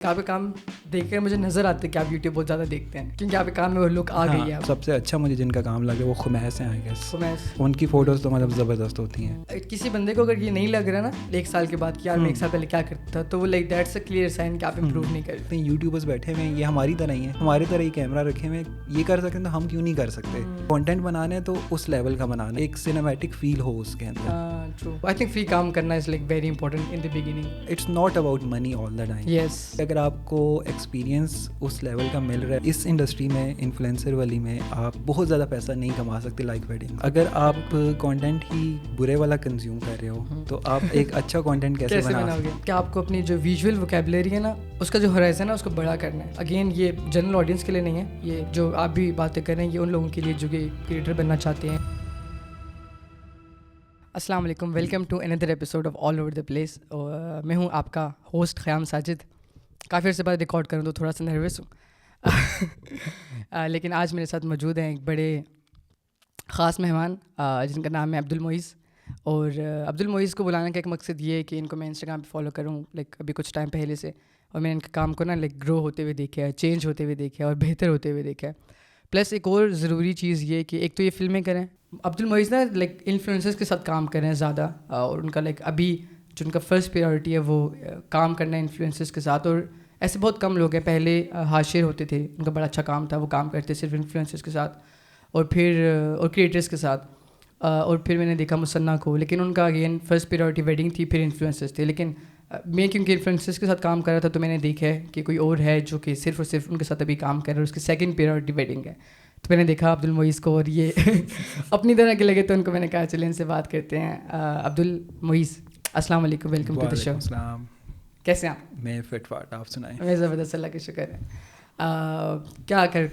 آپ کے کام دیکھ کر مجھے نظر آتے کہ آپ یوٹیوب بہت زیادہ دیکھتے ہیں, کیونکہ آپ کے کام میں وہ لک آ گئی ہے. سب سے اچھا مجھے جن کا کام لگے وہ خمیس ہیں آئی گیس. خمیس, ان کی فوٹوز تو مطلب زبردست ہوتی ہیں. کسی بندے کو اگر یہ نہیں لگ رہا نا 1 سال کے بعد کہ یار میں 1 سال پہلے کیا کرتا تھا, تو وہ like that's a clear sign کہ آپ امپروو نہیں کرتے. یوٹیوبرز بیٹھے ہوئے ہیں, یہ ہماری طرح ہی ہیں, ہماری طرح ہی کیمرہ رکھے ہوئے ہیں, یہ کر سکتے ہیں تو ہم کیوں نہیں کر سکتے. کانٹینٹ بنانا ہے تو اس لیول کا بنانا ہے, ایک سینیمیٹک فیل ہو اس کے اندر. ٹرو, آئی تھنک فری کام کرنا is like very important in the beginning. It's not about money all the time. Yes, اگر آپ کو ایکسپیرینس اس لیول کا مل رہا ہے اس انڈسٹری میں, انفلوئنسر والی میں, آپ بہت زیادہ پیسہ نہیں کما سکتے لائک ویڈنگ. اگر آپ کانٹینٹ ہی برے والا کنزیوم کر رہے ہو تو آپ ایک اچھا کانٹینٹ کیسے بناؤ گے. کہ آپ کو اپنی جو ویژول ووکیبلری ہے نا, اس کا جو ہورائزن ہے اس کو بڑا کرنا ہے. اگین یہ جنرل آڈینس کے لیے نہیں ہے, یہ جو آپ بھی باتیں کر رہے ہیں یہ ان لوگوں کے لیے جو کہ کریٹر بننا چاہتے ہیں. السلام علیکم, welcome to another episode of all over the place. میں ہوں آپ کا ہوسٹ خیام ساجد. کافی عرصے بعد ریکارڈ کروں تو تھوڑا سا نروس ہوں, لیکن آج میرے ساتھ موجود ہیں ایک بڑے خاص مہمان جن کا نام ہے عبد المعیز. اور عبد المعیز کو بلانے کا ایک مقصد یہ ہے کہ ان کو میں انسٹاگرام پہ فالو کروں لائک ابھی کچھ ٹائم پہلے سے, اور میں نے ان کے کام کو نا لائک گرو ہوتے ہوئے دیکھا ہے, چینج ہوتے ہوئے دیکھا ہے اور بہتر ہوتے ہوئے دیکھا ہے. پلس ایک اور ضروری چیز یہ کہ ایک تو یہ فلمیں کریں. عبد المعیز نا لائک انفلوئنسرز کے ساتھ کام کریں زیادہ, اور ان کا لائک ابھی جو ان کا فرسٹ پریورٹی ہے وہ کام کرنا ہے انفلوئنسرز کے ساتھ. اور ایسے بہت کم لوگ ہیں, پہلے حاشر ہوتے تھے, ان کا بڑا اچھا کام تھا, وہ کام کرتے صرف انفلوئنسرز کے ساتھ اور پھر اور کریٹرز کے ساتھ. اور پھر میں نے دیکھا مصنع کو, لیکن ان کا اگین فرسٹ پریورٹی ویڈنگ تھی, پھر انفلوئنسرز تھے. لیکن میں کیونکہ انفلوئنسرز کے ساتھ کام کر رہا تھا تو میں نے دیکھا ہے کہ کوئی اور ہے جو کہ صرف اور صرف ان کے ساتھ ابھی کام کر رہا ہے, اس کی سیکنڈ پریورٹی ویڈنگ ہے. تو میں نے دیکھا عبد المعیز کو اور یہ اپنی طرح کے لگے, تو ان کو میں نے کہا چلیں ان سے بات کرتے ہیں. عبد المعیز, السلام علیکم, ویلکم ٹو دی شو. السلام. کیسے ہیں آپ؟ میں فٹ فاٹ, آپ سنائیں. میں زبردست, اللہ کا شکر ہے.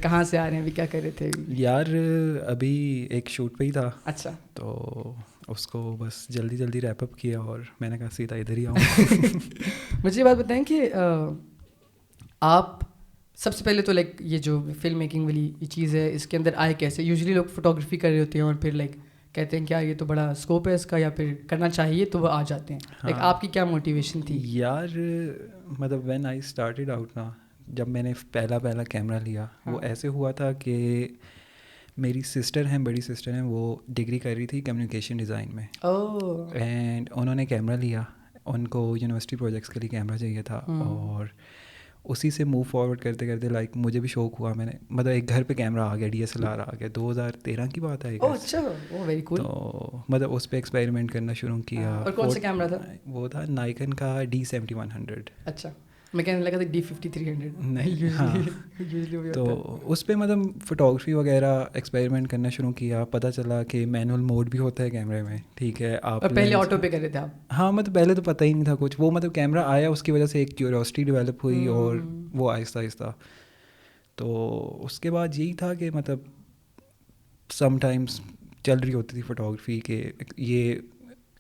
کہاں سے آ رہے ہیں, ابھی کیا کر رہے تھے؟ یار ابھی ایک شوٹ پہ ہی تھا. اچھا. تو اس کو بس جلدی ریپ اپ کیا اور میں نے کہا سیدھا ادھر ہی آؤں. مجھے یہ بات بتائیں کہ آپ سب سے پہلے تو لائک یہ جو فلم میکنگ والی یہ چیز ہے اس کے اندر آئے کیسے؟ یوزلی لوگ فوٹوگرافی کر رہے ہوتے ہیں اور پھر لائک کہتے ہیں کیا یہ تو بڑا اسکوپ ہے اس کا, یا پھر کرنا چاہیے تو وہ آ جاتے ہیں. لائک آپ کی کیا موٹیویشن تھی؟ یار مطلب وین آئی اسٹارٹیڈ آؤٹ نا, جب میں نے پہلا کیمرہ لیا وہ ایسے ہوا تھا کہ میری سسٹر ہیں, بڑی سسٹر ہیں, وہ ڈگری کر رہی تھی کمیونیکیشن ڈیزائن میں. اینڈ انہوں نے کیمرہ لیا, ان کو یونیورسٹی پروجیکٹس کے لیے کیمرہ چاہیے تھا, اور اسی سے موو فارورڈ کرتے کرتے لائک مجھے بھی شوق ہوا. میں نے مطلب ایک گھر پہ کیمرہ آ گیا, DSLR آ گیا, 2013 کی بات ہے. اچھا, ویری کول. تو مطلب اس پہ ایکسپیریمنٹ کرنا شروع کیا. اور کون سا کیمرہ تھا؟ وہ تھا نائکن کا D7100. اچھا, میں کہنے لگا تھا D5300. نہیں, ہاں. تو اس پہ مطلب فوٹوگرافی وغیرہ ایکسپیریمنٹ کرنا شروع کیا. پتہ چلا کہ مینول موڈ بھی ہوتا ہے کیمرے میں, ٹھیک ہے. آپ پہلے آٹو پہ کر رہے تھے آپ؟ ہاں, مطلب پہلے تو پتہ ہی نہیں تھا کچھ. وہ مطلب کیمرہ آیا, اس کی وجہ سے ایک کیوریوسٹی ڈیولپ ہوئی, اور وہ آہستہ آہستہ. تو اس کے بعد یہی تھا کہ مطلب سم ٹائمس چل رہی ہوتی تھی فوٹوگرافی کہ یہ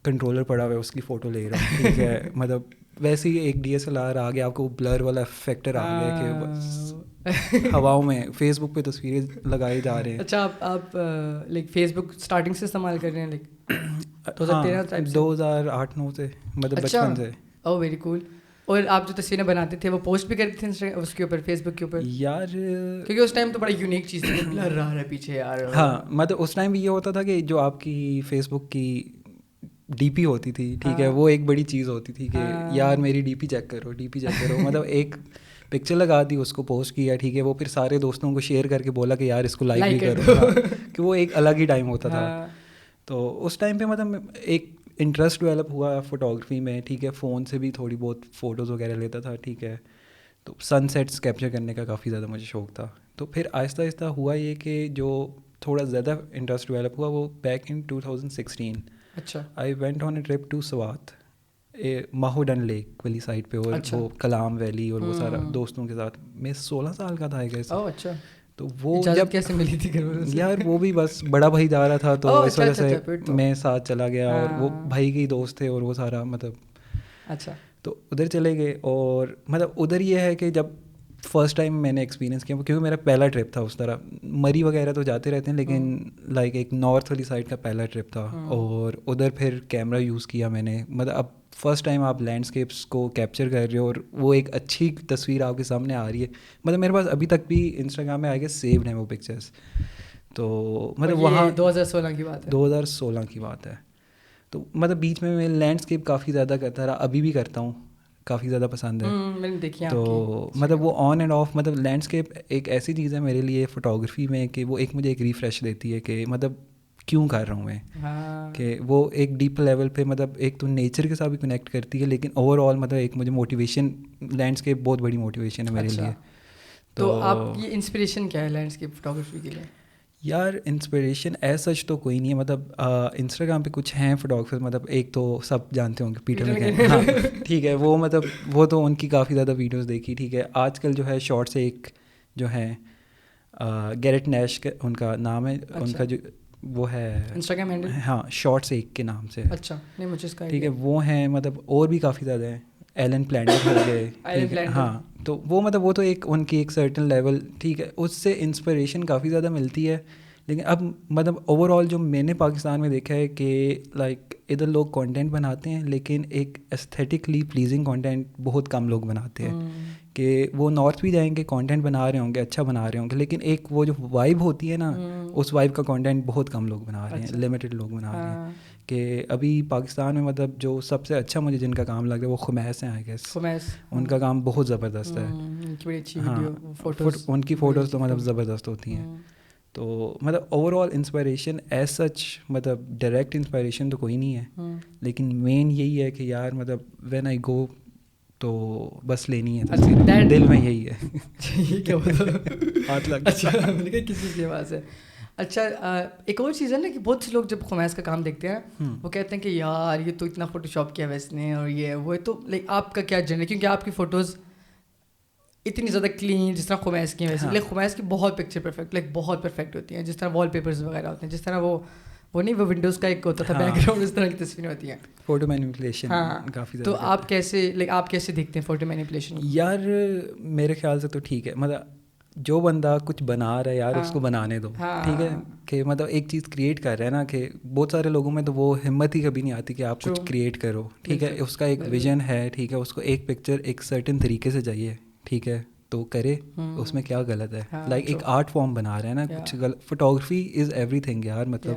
کنٹرولر پڑا ہوا ہے اس کی فوٹو لے رہا ہوں, ٹھیک ہے. مطلب ویسے ہی ایک DSLR آ گیا, آپ کو بلر والا فیکٹر آ گیا کہ بس ہواؤں میں فیس بک پہ تصویریں لگائے جا رہے ہیں. اچھا, آپ لائک فیس بک اسٹارٹنگ سے استعمال کر رہے ہیں؟ لائک 2008-9 سے, مطلب بچپن سے. او ویری کول. اور آپ جو تصویریں بناتے تھے وہ پوسٹ بھی کرتے تھے اس کے اوپر, فیس بک کے اوپر؟ یار کیونکہ اس ٹائم تو بڑا یونیک چیز تھی, بلر رہا ہے پیچھے یار. ہاں, مطلب اس ٹائم بھی یہ ہوتا تھا کہ جو آپ کی فیس بک کی DP ہوتی تھی, ٹھیک ہے, وہ ایک بڑی چیز ہوتی تھی کہ یار میری DP چیک کرو. مطلب ایک پکچر لگا دی, اس کو پوسٹ کیا, ٹھیک ہے. وہ پھر سارے دوستوں کو شیئر کر کے بولا کہ یار اس کو لائک بھی کرو, کہ وہ ایک الگ ہی ٹائم ہوتا تھا. تو اس ٹائم پہ مطلب ایک انٹرسٹ ڈیولپ ہوا فوٹوگرافی میں, ٹھیک ہے. فون سے بھی تھوڑی بہت فوٹوز وغیرہ لیتا تھا, ٹھیک ہے. تو سن سیٹس کیپچر کرنے کا کافی زیادہ مجھے شوق تھا. تو پھر آہستہ آہستہ ہوا یہ کہ جو تھوڑا زیادہ انٹرسٹ ڈیولپ ہوا وہ بیک ان 2016. اچھا. I went on a trip to Swat, Mahodand lake والی سائڈ پہ, اور وہ کلام ویلی اور وہ سارا دوستوں کے ساتھ. میں 16 سال کا تھا گیا. اچھا. تو وہ جب کیسے ملی تھی گھر والوں سے؟ یار وہ بھی بس بڑا بھائی جا رہا تھا تو اس وجہ سے میں ساتھ چلا گیا, اور وہ بھائی کے ہی دوست تھے اور وہ سارا مطلب. اچھا. تو ادھر چلے گئے, اور مطلب ادھر یہ ہے کہ جب فرسٹ ٹائم میں نے ایکسپیرینس کیا کیونکہ میرا پہلا ٹرپ تھا اس طرح. مری وغیرہ تو جاتے رہتے ہیں لیکن لائک ایک نارتھ والی سائڈ کا پہلا ٹرپ تھا, اور ادھر پھر کیمرہ یوز کیا میں نے. مطلب اب فرسٹ ٹائم آپ لینڈسکیپس کو کیپچر کر رہے ہو اور وہ ایک اچھی تصویر آپ کے سامنے آ رہی ہے. مطلب میرے پاس ابھی تک بھی انسٹاگرام میں آ کے سیوڈ ہیں وہ پکچرس. تو مطلب وہاں 2016 کی بات ہے. 2016 کی بات ہے. تو مطلب بیچ میں لینڈسکیپ کافی زیادہ کرتا رہا, ابھی بھی کرتا ہوں, کافی زیادہ پسند ہے. تو مطلب وہ آن اینڈ آف, مطلب لینڈسکیپ ایک ایسی چیز ہے میرے لیے فوٹوگرافی میں کہ وہ ایک مجھے ایک ریفریش دیتی ہے کہ مطلب کیوں کر رہا ہوں میں, کہ وہ ایک ڈیپ لیول پہ مطلب ایک تو نیچر کے ساتھ بھی کنیکٹ کرتی ہے, لیکن اوور آل مطلب ایک مجھے موٹیویشن, لینڈسکیپ بہت بڑی موٹیویشن ہے میرے لیے. تو آپ کی انسپریشن کیا ہے لینڈسکیپ فوٹوگرافی کے لیے؟ یار انسپریشن ایز سچ تو کوئی نہیں ہے. مطلب انسٹاگرام پہ کچھ ہیں فوٹوگرافر, مطلب ایک تو سب جانتے ہوں گے پیٹر میکین, ہاں ٹھیک ہے, وہ مطلب وہ تو ان کی کافی زیادہ ویڈیوز دیکھی, ٹھیک ہے. آج کل جو ہے شارٹ سے ایک جو ہیں گیرٹ نیش ان کا نام ہے, ان کا جو وہ ہے انسٹاگرام ہینڈل, ہاں شارٹس ایک کے نام سے. اچھا نہیں مجھے اس کا ٹھیک ہے, وہ ہیں مطلب اور بھی کافی زیادہ ہیں, ایلن پلینڈر ہو گئے, ہاں. تو وہ مطلب وہ تو ایک ان کی ایک سرٹن لیول, ٹھیک ہے, اس سے انسپریشن کافی زیادہ ملتی ہے. لیکن اب مطلب اوور آل جو میں نے پاکستان میں دیکھا ہے کہ لائک ادھر لوگ کانٹینٹ بناتے ہیں لیکن ایک ایستھیٹکلی پلیزنگ کانٹینٹ بہت کم لوگ بناتے ہیں. کہ وہ نارتھ بھی جائیں گے, کانٹینٹ بنا رہے ہوں گے, اچھا بنا رہے ہوں گے, لیکن ایک وہ جو وائب ہوتی ہے نا, اس وائب کا کانٹینٹ بہت کم لوگ بنا رہے ہیں, لمیٹڈ لوگ بنا رہے ہیں. کہ ابھی پاکستان میں مطلب جو سب سے اچھا مجھے جن کا کام لگ رہا ہے وہ خمیس ہیں, آئی گیس ان کا کام بہت زبردست ہے. ہاں ان کی فوٹوز تو مطلب زبردست ہوتی ہیں. تو مطلب over all inspiration as such مطلب ڈائریکٹ انسپائریشن تو کوئی نہیں ہے, لیکن مین یہی ہے کہ یار مطلب وین آئی گو تو بس لینی ہے, دل میں یہی ہے. کسی کی آواز ہے. اچھا ایک اور چیز ہے نا کہ بہت سے لوگ جب خمیس کا کام دیکھتے ہیں وہ کہتے ہیں کہ یار یہ تو اتنا فوٹو شاپ کیا ویسے نے, اور یہ وہ تو لائک آپ کا کیا جن ہے, کیونکہ آپ کی فوٹوز اتنی زیادہ کلین جس طرح خمیس کی ہیں ویسے, لائک خمیس کی بہت پکچر پرفیکٹ, لائک بہت پرفیکٹ ہوتی ہیں, جس طرح وال پیپرز وغیرہ ہوتے ہیں, جس طرح وہ نہیں وہ ونڈوز کا ایک ہوتا تھا بیک گراؤنڈ, اس طرح کی تصویریں ہوتی ہیں, فوٹو مینیپولیشن کافی زیادہ. تو آپ کیسے لائک آپ کیسے دیکھتے ہیں فوٹو مینیپولیشن؟ یار میرے خیال سے تو ٹھیک ہے, مطلب جو بندہ کچھ بنا رہا ہے یار اس کو بنانے دو, ٹھیک ہے, کہ مطلب ایک چیز کریٹ کر رہا ہے نا, کہ بہت سارے لوگوں میں تو وہ ہمت ہی کبھی نہیں آتی کہ آپ کچھ کریٹ کرو, ٹھیک ہے, اس کا ایک ویژن ہے, ٹھیک ہے, اس کو ایک پکچر ایک سرٹن طریقے سے چاہیے, ٹھیک ہے, تو کرے, اس میں کیا غلط ہے. لائک ایک آرٹ فارم بنا رہے ہیں نا, کچھ فوٹوگرافی از ایوری تھنگ یار, مطلب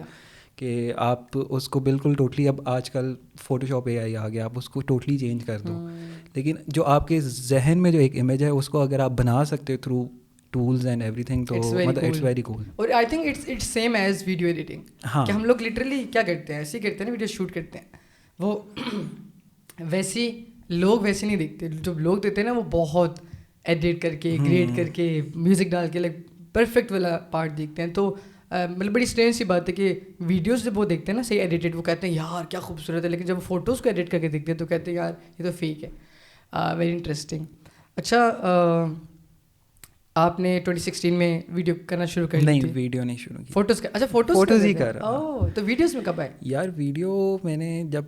کہ آپ اس کو بالکل ٹوٹلی, اب آج کل فوٹو شاپ اے آئی آ گیا, آپ اس کو ٹوٹلی چینج کر دو, لیکن جو آپ کے ذہن میں جو ایک امیج ہے اس کو اگر آپ بنا سکتے ہو تھرو ٹولز اینڈ ایوری تھنگ, تو مطلب اٹس ویری کول. اور I think it's same as video editing, کہ ہم لوگ لٹرلی کیا کرتے ہیں, ایسے ہی کرتے ہیں نا, ویڈیو شوٹ کرتے ہیں, وہ ویسی لوگ ویسے نہیں دیکھتے, جو لوگ دیتے ہیں نا وہ بہت ایڈیٹ کر کے گریڈ کر کے میوزک ڈال کے لائک پرفیکٹ والا پارٹ دیکھتے ہیں. تو مطلب بڑی اسٹرینج سی بات ہے کہ ویڈیوز جب وہ دیکھتے ہیں نا صحیح ایڈیٹڈ, وہ کہتے ہیں یار کیا خوبصورت ہے, لیکن جب وہ فوٹوز کو ایڈٹ کر کے دیکھتے ہیں تو کہتے ہیں یار یہ تو فیک ہے. Very interesting. اچھا آپ نے 2016 میں ویڈیو کرنا شروع کر دی؟ نہیں ویڈیو نہیں شروع کی, فوٹوز کا. اچھا فوٹوز ہی کر رہا. تو ویڈیوز میں کب آئے یار؟ ویڈیو میں نے جب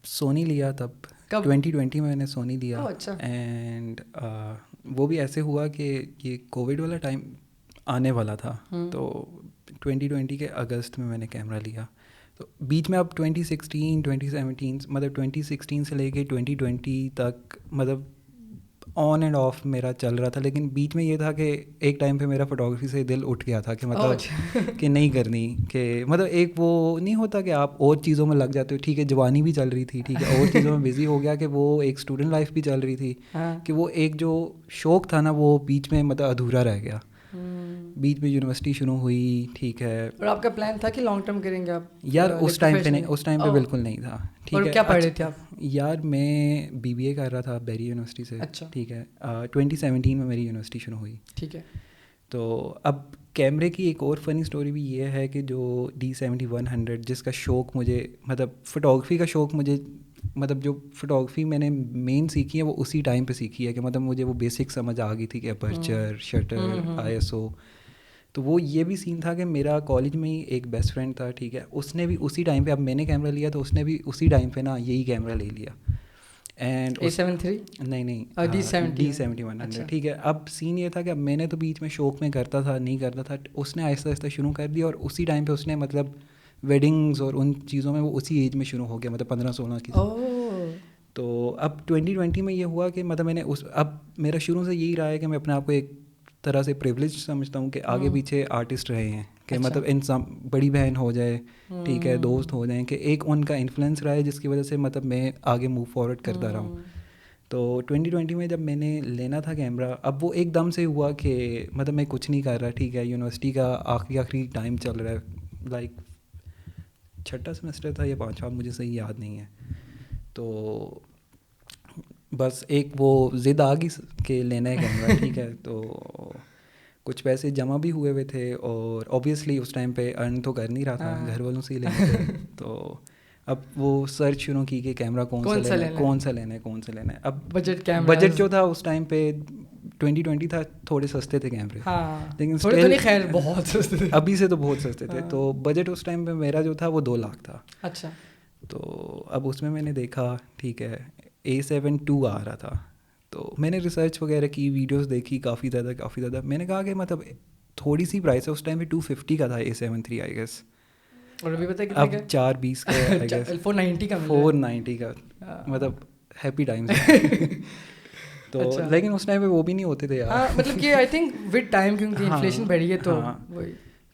سونی لیا تب 2020 میں نے سونی لیا. اینڈ وہ بھی ایسے ہوا کہ یہ کووڈ والا ٹائم آنے والا تھا, تو 2020 کے اگست میں نے کیمرہ لیا. تو بیچ میں اب 2016 2017 مطلب 2016 سے لے کے 2020 تک مطلب آن اینڈ آف میرا چل رہا تھا, لیکن بیچ میں یہ تھا کہ ایک ٹائم پہ میرا فوٹوگرافی سے دل اٹھ گیا تھا کہ مطلب کہ نہیں کرنی, کہ مطلب ایک وہ نہیں ہوتا کہ آپ اور چیزوں میں لگ جاتے ہو, ٹھیک ہے, جوانی بھی چل رہی تھی, ٹھیک ہے, اور چیزوں میں بزی ہو گیا, کہ وہ ایک اسٹوڈنٹ لائف بھی چل رہی تھی, کہ وہ ایک جو شوق تھا نا وہ بیچ میں مطلب ادھورا رہ گیا. بیچ میں یونیورسٹی شروع ہوئی, ٹھیک ہے. اور آپ کا پلان تھا کہ لانگ ٹرم کریں گے آپ؟ یار اس ٹائم پہ نہیں, اس ٹائم پہ بالکل نہیں تھا, ٹھیک ہے. کیا پڑھ رہے تھے آپ؟ یار میں BBA کر رہا تھا بیری یونیورسٹی سے, ٹھیک ہے. 2017 میں میری یونیورسٹی شروع ہوئی, ٹھیک ہے. تو اب کیمرے کی ایک اور فنی اسٹوری بھی یہ ہے کہ جو D7100 جس کا شوق مجھے مطلب فوٹوگرافی کا شوق مجھے مطلب جو فوٹوگرافی میں نے مین سیکھی ہے وہ اسی ٹائم پہ سیکھی ہے, کہ مطلب مجھے وہ بیسک سمجھ آ گئی تھی کہ اپرچر, شٹر, ISO. تو وہ یہ بھی سین تھا کہ میرا کالج میں ہی ایک بیسٹ فرینڈ تھا, ٹھیک ہے, اس نے بھی اسی ٹائم پہ, اب میں نے کیمرہ لیا تو اس نے بھی اسی ٹائم پہ نا یہی کیمرہ لے لیا. اینڈ A73 نہیں D7100 ٹھیک ہے. اب سین یہ تھا کہ اب میں نے تو بیچ میں شوق میں کرتا تھا, نہیں کرتا تھا, اس نے آہستہ آہستہ شروع کر دیا, اور اسی ٹائم پہ اس نے مطلب ویڈنگز اور ان چیزوں میں وہ اسی ایج میں شروع ہو گیا, مطلب 15-16 کی. تو اب 2020 میں یہ ہوا کہ مطلب میں نے اب میرا شروع سے یہی رہا ہے کہ میں اپنے آپ کو ایک طرح سے پریولیج سمجھتا ہوں کہ آگے پیچھے آرٹسٹ رہے ہیں, کہ مطلب انسان بڑی بہن ہو جائے, ٹھیک ہے, دوست ہو جائیں, کہ ایک ان کا انفلوئنس رہا ہے جس کی وجہ سے مطلب میں آگے موو فارورڈ کرتا رہا ہوں. تو 2020 میں جب میں نے لینا تھا کیمرہ, اب وہ ایک دم سے ہوا کہ مطلب میں کچھ نہیں کر رہا, ٹھیک ہے, یونیورسٹی کا آخری ٹائم چل رہا ہے, لائک 6واں سیمسٹر تھا یا 5واں, مجھے صحیح یاد نہیں ہے. تو بس ایک وہ ضد آ گئی کہ لینا ہے کیمرہ, ٹھیک ہے. تو کچھ پیسے جمع بھی ہوئے تھے, اور اوبیسلی اس ٹائم پہ ارن تو کر نہیں رہا تھا, گھر والوں سے ہی لینے تھے. تو اب وہ سرچ شروع کی کہ کیمرہ کون سا لینا ہے. اب بجٹ جو تھا اس ٹائم پہ 2020 تھا, تھوڑے سستے تھے کیمرے, لیکن خیر بہت سستے تھے, ابھی سے تو بہت سستے تھے. تو بجٹ اس ٹائم پہ میرا جو تھا وہ 2 لاکھ تھا. اچھا. تو اب اس میں نے دیکھا, ٹھیک ہے, A7 II آ رہا تھا. تو میں نے ریسرچ وغیرہ کی, ویڈیوز دیکھی کافی زیادہ. میں نے کہا کہ مطلب تھوڑی سی پرائس ہے, اس ٹائم پہ 250 کا تھا A7 III آئی گیس, اور ابھی پتہ اب 420 کا آئی گیس, 490 کا, مطلب ہیپی ٹائمز. تو لیکن اس ٹائم پہ وہ بھی نہیں ہوتے تھے یار, مطلب کہ آئی تھنک ود ٹائم کیونکہ انفلیشن بڑھی ہے تو وہی.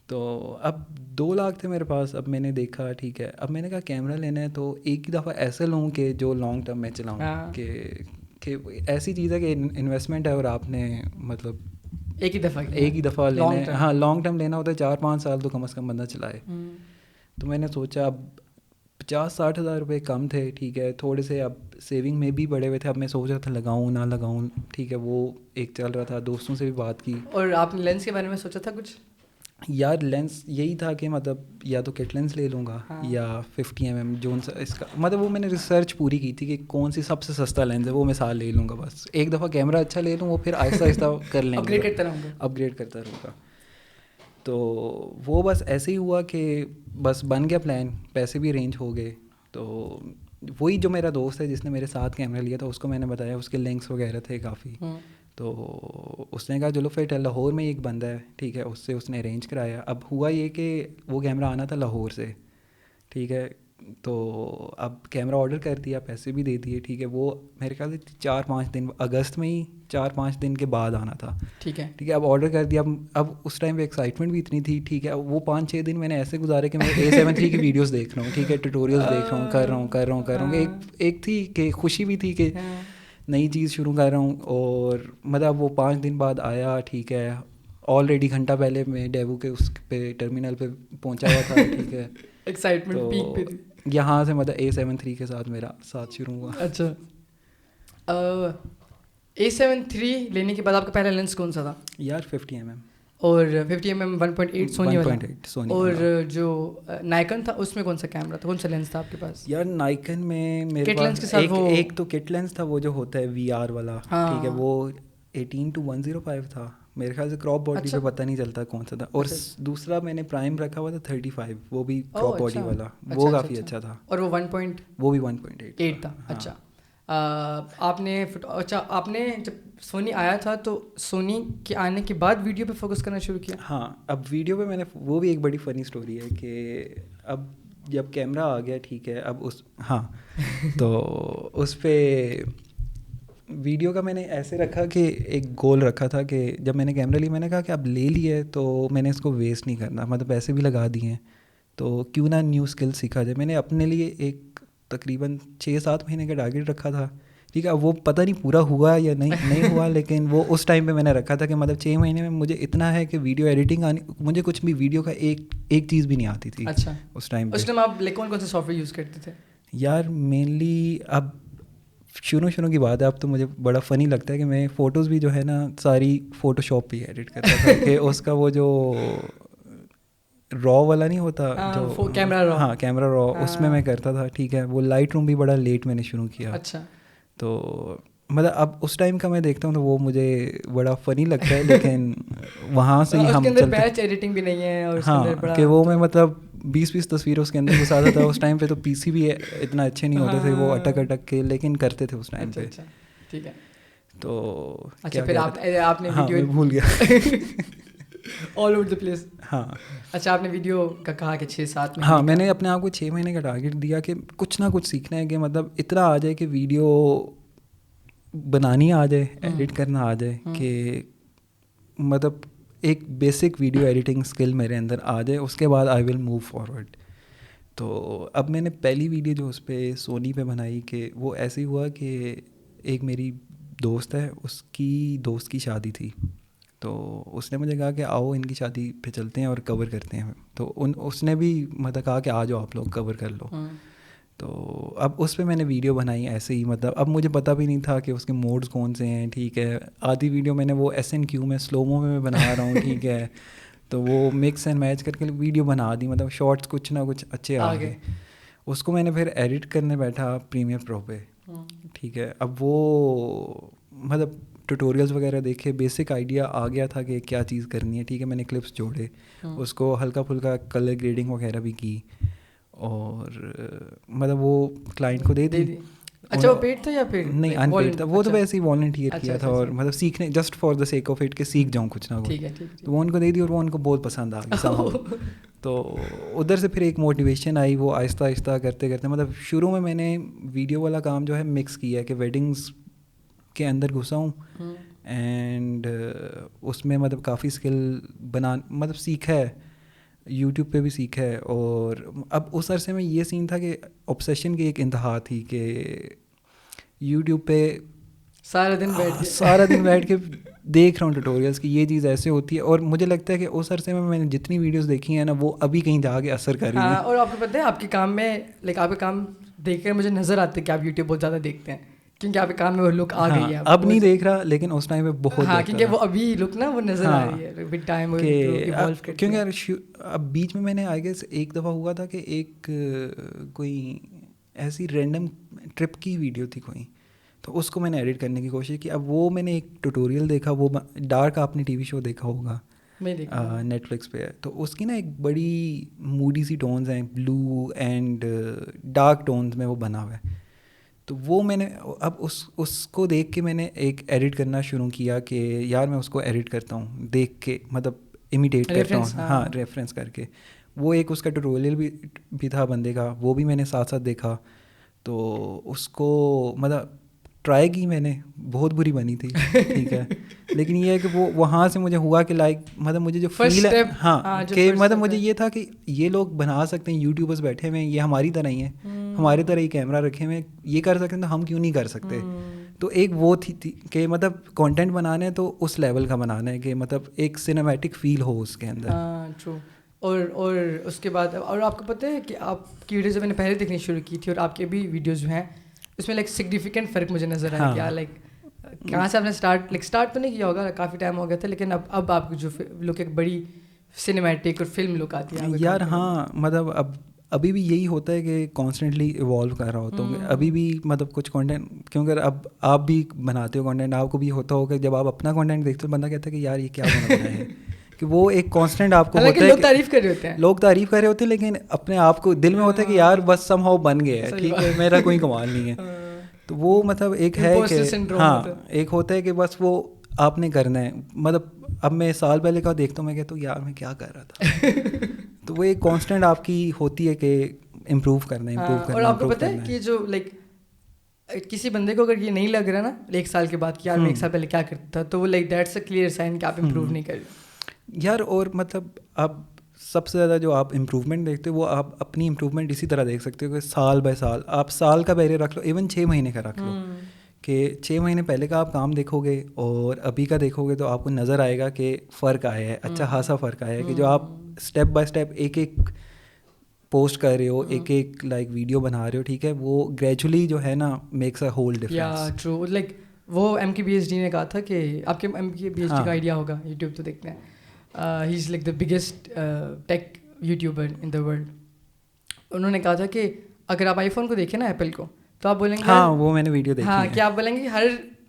تو اب 2 لاکھ تھے میرے پاس. اب میں نے دیکھا, ٹھیک ہے, اب میں نے کہا کیمرہ لینا ہے تو ایک ہی دفعہ ایسے لوں کہ جو لانگ ٹرم میں چلاؤں, کہ ایسی چیز ہے کہ انویسٹمنٹ ہے, اور آپ نے مطلب ایک ہی دفعہ لینا ہے. ہاں, لانگ ٹرم لینا ہوتا ہے, 4-5 سال تو کم از کم بندہ چلائے. تو میں نے سوچا اب 50-60 ہزار روپے کم تھے, ٹھیک ہے, تھوڑے سے اب سیونگ میں بھی بڑے ہوئے تھے. اب میں سوچ رہا تھا لگاؤں نہ لگاؤں, ٹھیک ہے, وہ ایک چل رہا تھا, دوستوں سے بھی بات کی. اور آپ نے لینس کے بارے میں سوچا تھا کچھ؟ یار لینس یہی تھا کہ مطلب یا تو کٹ لینس لے لوں گا یا 50mm جو اس کا مطلب وہ میں نے ریسرچ پوری کی تھی کہ کون سی سب سے سستا لینس ہے, وہ مثال لے لوں گا. بس ایک دفعہ کیمرہ اچھا لے لوں, وہ پھر آہستہ آہستہ کر لیں گے, اپ گریڈ کرتا رہوں گا. تو وہ بس ایسے ہی ہوا کہ بس بن گیا پلان, پیسے بھی ارینج ہو گئے. تو وہی جو میرا دوست ہے جس نے میرے ساتھ کیمرہ لیا تھا, اس کو میں نے بتایا, اس کے لنکس وغیرہ تھے کافی. تو اس نے کہا چلو پھر لاہور میں ایک بندہ ہے, ٹھیک ہے, اس نے ارینج کرایا. اب ہوا یہ کہ وہ کیمرہ آنا تھا لاہور سے, ٹھیک ہے. تو اب کیمرہ آرڈر کر دیا, پیسے بھی دے دیے, ٹھیک ہے. وہ میرے خیال سے 4-5 دن, اگست میں ہی 4-5 دن کے بعد آنا تھا, ٹھیک ہے. اب آرڈر کر دیا. اب اس ٹائم پہ ایکسائٹمنٹ بھی اتنی تھی, ٹھیک ہے. وہ 5-6 دن میں نے ایسے گزارے کہ میں A7 III کی ویڈیوز دیکھ رہا ہوں, ٹھیک ہے, ٹیوٹوریلز دیکھ رہا ہوں, کر رہا ہوں. ایک تھی کہ خوشی بھی تھی کہ نئی چیز شروع کر رہا ہوں. اور مطلب وہ 5 دن بعد آیا, ٹھیک ہے. آلریڈی گھنٹہ پہلے میں ڈیبو کے اس پہ ٹرمینل پہ پہنچا ہوا تھا, ٹھیک ہے. ایکسائٹمنٹ پیک پہ تھی. یہاں سے مطلب A7 III کے ساتھ میرا ساتھ شروع ہوا. اچھا, A7 III لینے کے بعد آپ کا پہلا لینس کون سا تھا؟ یار 50mm. اور 50mm 1.8 سونی والا. اور جو نائکن تھا اس میں کون سا کیمرہ تھا, کون سا لینس تھا آپ کے پاس؟ یار نائکن میں میرے پاس ایک تو کٹ لینس تھا, وہ جو ہوتا ہے VR والا, ٹھیک ہے, وہ 18-105 تھا میرے خیال سے. کراپ باڈی پہ پتہ نہیں چلتا کون سا تھا. اور دوسرا میں نے پرائم رکھا ہوا تھا 35, وہ بھی کراپ باڈی والا, وہ کافی اچھا تھا. اور وہ بھی 1.8 تھا. اچھا, آپ نے جب سونی آیا تھا تو سونی کے آنے کے بعد ویڈیو پہ فوکس کرنا شروع کیا؟ ہاں, اب ویڈیو پہ میں نے, وہ بھی ایک بڑی فنی اسٹوری ہے کہ اب جب کیمرہ آ گیا, ٹھیک ہے, اب تو اس پہ ویڈیو کا میں نے ایسے رکھا کہ ایک گول رکھا تھا کہ جب میں نے کیمرہ لی, میں نے کہا کہ اب لے لی ہے تو میں نے اس کو ویسٹ نہیں کرنا, مطلب پیسے بھی لگا دیے ہیں تو کیوں نہ نیو اسکل سیکھا جائے. میں نے اپنے لیے ایک تقریباً 6-7 مہینے کا ٹارگیٹ رکھا تھا, ٹھیک ہے. وہ پتہ نہیں پورا ہوا یا نہیں ہوا, لیکن وہ اس ٹائم پہ میں نے رکھا تھا کہ مطلب 6 مہینے میں مجھے اتنا ہے کہ ویڈیو ایڈیٹنگ آنی, مجھے کچھ بھی ویڈیو کا ایک چیز بھی نہیں آتی تھی. اچھا, اس ٹائم آپ کون سے سافٹ ویئر یوز کرتے تھے؟ یار مینلی اب شروع کی بات ہے, اب تو مجھے بڑا فنی لگتا ہے کہ میں فوٹوز بھی جو ہے نا ساری فوٹو شاپ پہ ایڈٹ کرتا تھا کہ اس کا وہ جو را والا نہیں ہوتا جو کیمرہ را, اس میں کرتا تھا, ٹھیک ہے. وہ لائٹ روم بھی بڑا لیٹ میں نے شروع کیا. اچھا, تو مطلب اب اس ٹائم کا میں دیکھتا ہوں تو وہ مجھے بڑا فنی لگتا ہے, لیکن وہاں سے ہی ہم بیچ ایڈیٹنگ بھی نہیں ہے, اور ہاں کہ وہ میں مطلب 20-20 تصویریں اس کے اندر گھساتا تھا. اس ٹائم پہ تو PC بھی اتنا اچھے نہیں ہوتے تھے, وہ اٹک اٹک کے, لیکن کرتے تھے اس ٹائم پہ. ٹھیک ہے. تو اچھا پھر آپ نے ویڈیو بھول گیا آل اوور دا پلیس. ہاں اچھا آپ نے ویڈیو کا کہا کہ 6-7 ہاں میں نے اپنے آپ کو 6 مہینے کا ٹارگیٹ دیا کہ کچھ نہ کچھ سیکھنا ہے, کہ مطلب اتنا آ جائے کہ ویڈیو بنانی آ جائے, ایڈٹ کرنا آ جائے, کہ مطلب ایک بیسک ویڈیو ایڈیٹنگ اسکل میرے اندر آ جائے. اس کے بعد آئی ول موو فارورڈ. تو اب میں نے پہلی ویڈیو جو اس پہ سونی پہ بنائی, کہ وہ ایسے ہی ہوا کہ ایک میری دوست ہے, اس کی دوست کی شادی تھی, تو اس نے مجھے کہا کہ آؤ ان کی شادی پہ چلتے ہیں اور کور کرتے ہیں. تو اس نے بھی مطلب کہا کہ آ جاؤ آپ لوگ کور کر لو. تو اب اس پہ میں نے ویڈیو بنائی ایسے ہی, مطلب اب مجھے پتہ بھی نہیں تھا کہ اس کے موڈز کون سے ہیں. ٹھیک ہے, آدھی ویڈیو میں نے وہ SNQ میں سلومو میں بنا رہا ہوں. ٹھیک ہے, تو وہ مکس اینڈ میچ کر کے ویڈیو بنا دی, مطلب شارٹس کچھ نہ کچھ اچھے آ گئے. اس کو میں نے پھر ایڈٹ کرنے بیٹھا پریمیئر پرو پہ. ٹھیک ہے, اب وہ مطلب ٹیوٹوریلز وغیرہ دیکھے, بیسک آئیڈیا آ گیا تھا کہ کیا چیز کرنی ہے. ٹھیک ہے, میں نے کلپس جوڑے, اس کو ہلکا پھلکا کلر گریڈنگ وغیرہ بھی کی, اور مطلب وہ کلائنٹ کو دے دی. اچھا وہ پیڈ تھا یا پھر نہیں ان پیڈ تھا, وہ تو ویسے ہی والنٹیئر کیا تھا, اور مطلب سیکھنے just for the sake of it کہ سیکھ جاؤں کچھ نہ کچھ. تو وہ ان کو دے دی, اور وہ ان کو بہت پسند آ گئی. تو ادھر سے پھر ایک موٹیویشن آئی, وہ آہستہ آہستہ کرتے کرتے, مطلب شروع میں نے ویڈیو والا کام جو ہے مکس کیا ہے, کہ ویڈنگس کے اندر گھسا ہوں, اینڈ اس میں مطلب کافی اسکل مطلب سیکھا ہے, یوٹیوب پہ بھی سیکھا ہے. اور اب اس عرصے میں یہ سین تھا کہ آبسیشن کی ایک انتہا تھی, کہ یوٹیوب پہ سارا دن بیٹھ کے دیکھ رہا ہوں ٹیوٹوریلس کہ یہ چیز ایسے ہوتی ہے. اور مجھے لگتا ہے کہ اس عرصے میں نے جتنی ویڈیوز دیکھی ہیں نا, وہ ابھی کہیں جا کے اثر کر رہی ہیں. اور آپ کو پتہ ہے آپ کے کام میں لائک آپ کے کام دیکھ کر مجھے نظر آتے کہ آپ یوٹیوب بہت زیادہ دیکھتے ہیں, کیونکہ آپ کے کام میں وہ لک آ گئی ہے. اب نہیں دیکھ رہا, لیکن اس ٹائم پہ بہت, ہاں کیونکہ وہ ابھی لک نا وہ نظر آ رہی ہے ود ٹائم, کیونکہ اب بیچ میں نے آئی گیس ایک دفعہ ہوا تھا کہ ایک کوئی ایسی رینڈم ٹرپ کی ویڈیو تھی کوئی, تو اس کو میں نے ایڈٹ کرنے کی کوشش کی. اب وہ میں نے ایک ٹیوٹوریل دیکھا, وہ ڈارک آپ نے ٹی وی شو دیکھا ہوگا نیٹ فلکس پہ, تو اس کی نا ایک بڑی موڈی سی ٹونز ہیں, بلو اینڈ ڈارک ٹونز میں وہ بنا ہوا ہے. تو وہ میں نے اب اس کو دیکھ کے میں نے ایک ایڈٹ کرنا شروع کیا, کہ یار میں اس کو ایڈٹ کرتا ہوں دیکھ کے, مطلب امیٹیٹ کرتا ہوں, ہاں ریفرنس کر کے. وہ ایک اس کا ٹیوٹوریل بھی تھا بندے کا, وہ بھی میں نے ساتھ ساتھ دیکھا. تو اس کو مطلب ٹرائی کی میں نے, بہت بری بنی تھی. ٹھیک ہے, لیکن یہ ہے کہ وہ وہاں سے مجھے ہوا کہ لائک مطلب مجھے جو فیل ہے, ہاں کہ مطلب مجھے یہ تھا کہ یہ لوگ بنا سکتے ہیں, یوٹیوبرز بیٹھے ہوئے ہیں, یہ ہماری طرح ہی ہیں, ہماری طرح ہی کیمرہ رکھے ہوئے ہیں, یہ کر سکتے ہیں تو ہم کیوں نہیں کر سکتے. تو ایک وہ تھی کہ مطلب کانٹینٹ بنانا ہے تو اس لیول کا بنانا ہے کہ مطلب ایک سنیمیٹک فیل ہو اس کے اندر. اور اس کے بعد اور آپ کو پتہ ہے کہ آپ کی ویڈیوز جب میں نے پہلے دیکھنی شروع کی تھی, اور آپ کے بھی ویڈیوز جو ہیں اس میں لائک سگنیفیکنٹ فرق مجھے نظر آیا کہ لائک کہاں سے آپ نے اسٹارٹ تو نہیں کیا ہوگا, کافی ٹائم ہو گیا تھا, لیکن اب آپ کی جو لک ایک بڑی سنیمیٹک اور فلم لک آتی ہے یار. ہاں مطلب ابھی بھی یہی ہوتا ہے کہ کانسٹنٹلی ایوالو کر رہا ہوتا ہوں. ابھی بھی مطلب کچھ کانٹینٹ, کیونکہ اب آپ بھی بناتے ہو کانٹینٹ, آپ کو بھی ہوتا ہوگا جب آپ اپنا کانٹینٹ دیکھتے ہو بندہ کہتا ہے کہ یار یہ کیا بنا ہے, کہ وہ ایک کانسٹنٹ آپ کو ہوتا ہے, لوگ تعریف کر رہے ہوتے ہیں, لوگ تعریف کر رہے ہوتے ہیں, لیکن اپنے آپ کو دل میں ہوتا ہے کہ یار بس سم ہاؤ بن گیا ہے, ٹھیک ہے, میرا کوئی کمال نہیں ہے. تو وہ مطلب ایک ہے کہ ہاں ایک ہوتا ہے کہ بس وہ آپ نے کرنا ہے. مطلب اب میں سال پہلے کا دیکھتا ہوں, میں کہتا ہوں یار میں کیا کر رہا تھا. تو وہ ایک کانسٹنٹ آپ کی ہوتی ہے کہ امپروو کرنا ہے. اور آپ کو پتہ ہے کہ جو لائک کسی بندے کو اگر یہ نہیں لگ رہا نا 1 سال کے بعد کہ یار میں 1 سال پہلے کیا کرتا تھا, تو وہ like that's a clear sign کہ آپ امپروو نہیں کر رہے یار. اور مطلب اب سب سے زیادہ جو آپ امپروومنٹ دیکھتے ہو, وہ آپ اپنی امپروومنٹ اسی طرح دیکھ سکتے ہو کہ سال بائی سال آپ سال کا پہلے رکھ لو, ایون 6 مہینے کا رکھ لو, کہ 6 مہینے پہلے کا آپ کام دیکھو گے اور ابھی کا دیکھو گے تو آپ کو نظر آئے گا کہ فرق آیا ہے, اچھا خاصا فرق آیا ہے. کہ جو آپ اسٹیپ بائی اسٹیپ ایک ایک پوسٹ کر رہے ہو, ایک ایک لائک ویڈیو بنا رہے ہو, ٹھیک ہے, وہ گریجولی جو ہے نا میکس اے ہول ڈفرینس. یا ٹرو. لائک وہ MKBHD نے کہا تھا کہ آپ کے MKBHD کا آئیڈیا ہوگا, یوٹیوب تو دیکھتے ہیں, he is like the biggest tech YouTuber in the world. انہوں نے کہا تھا کہ اگر آپ آئی فون کو دیکھیں نا, ایپل کو, تو آپ بولیں گے, ہاں وہ میں نے ویڈیو دیکھی, ہاں کہ آپ بولیں گے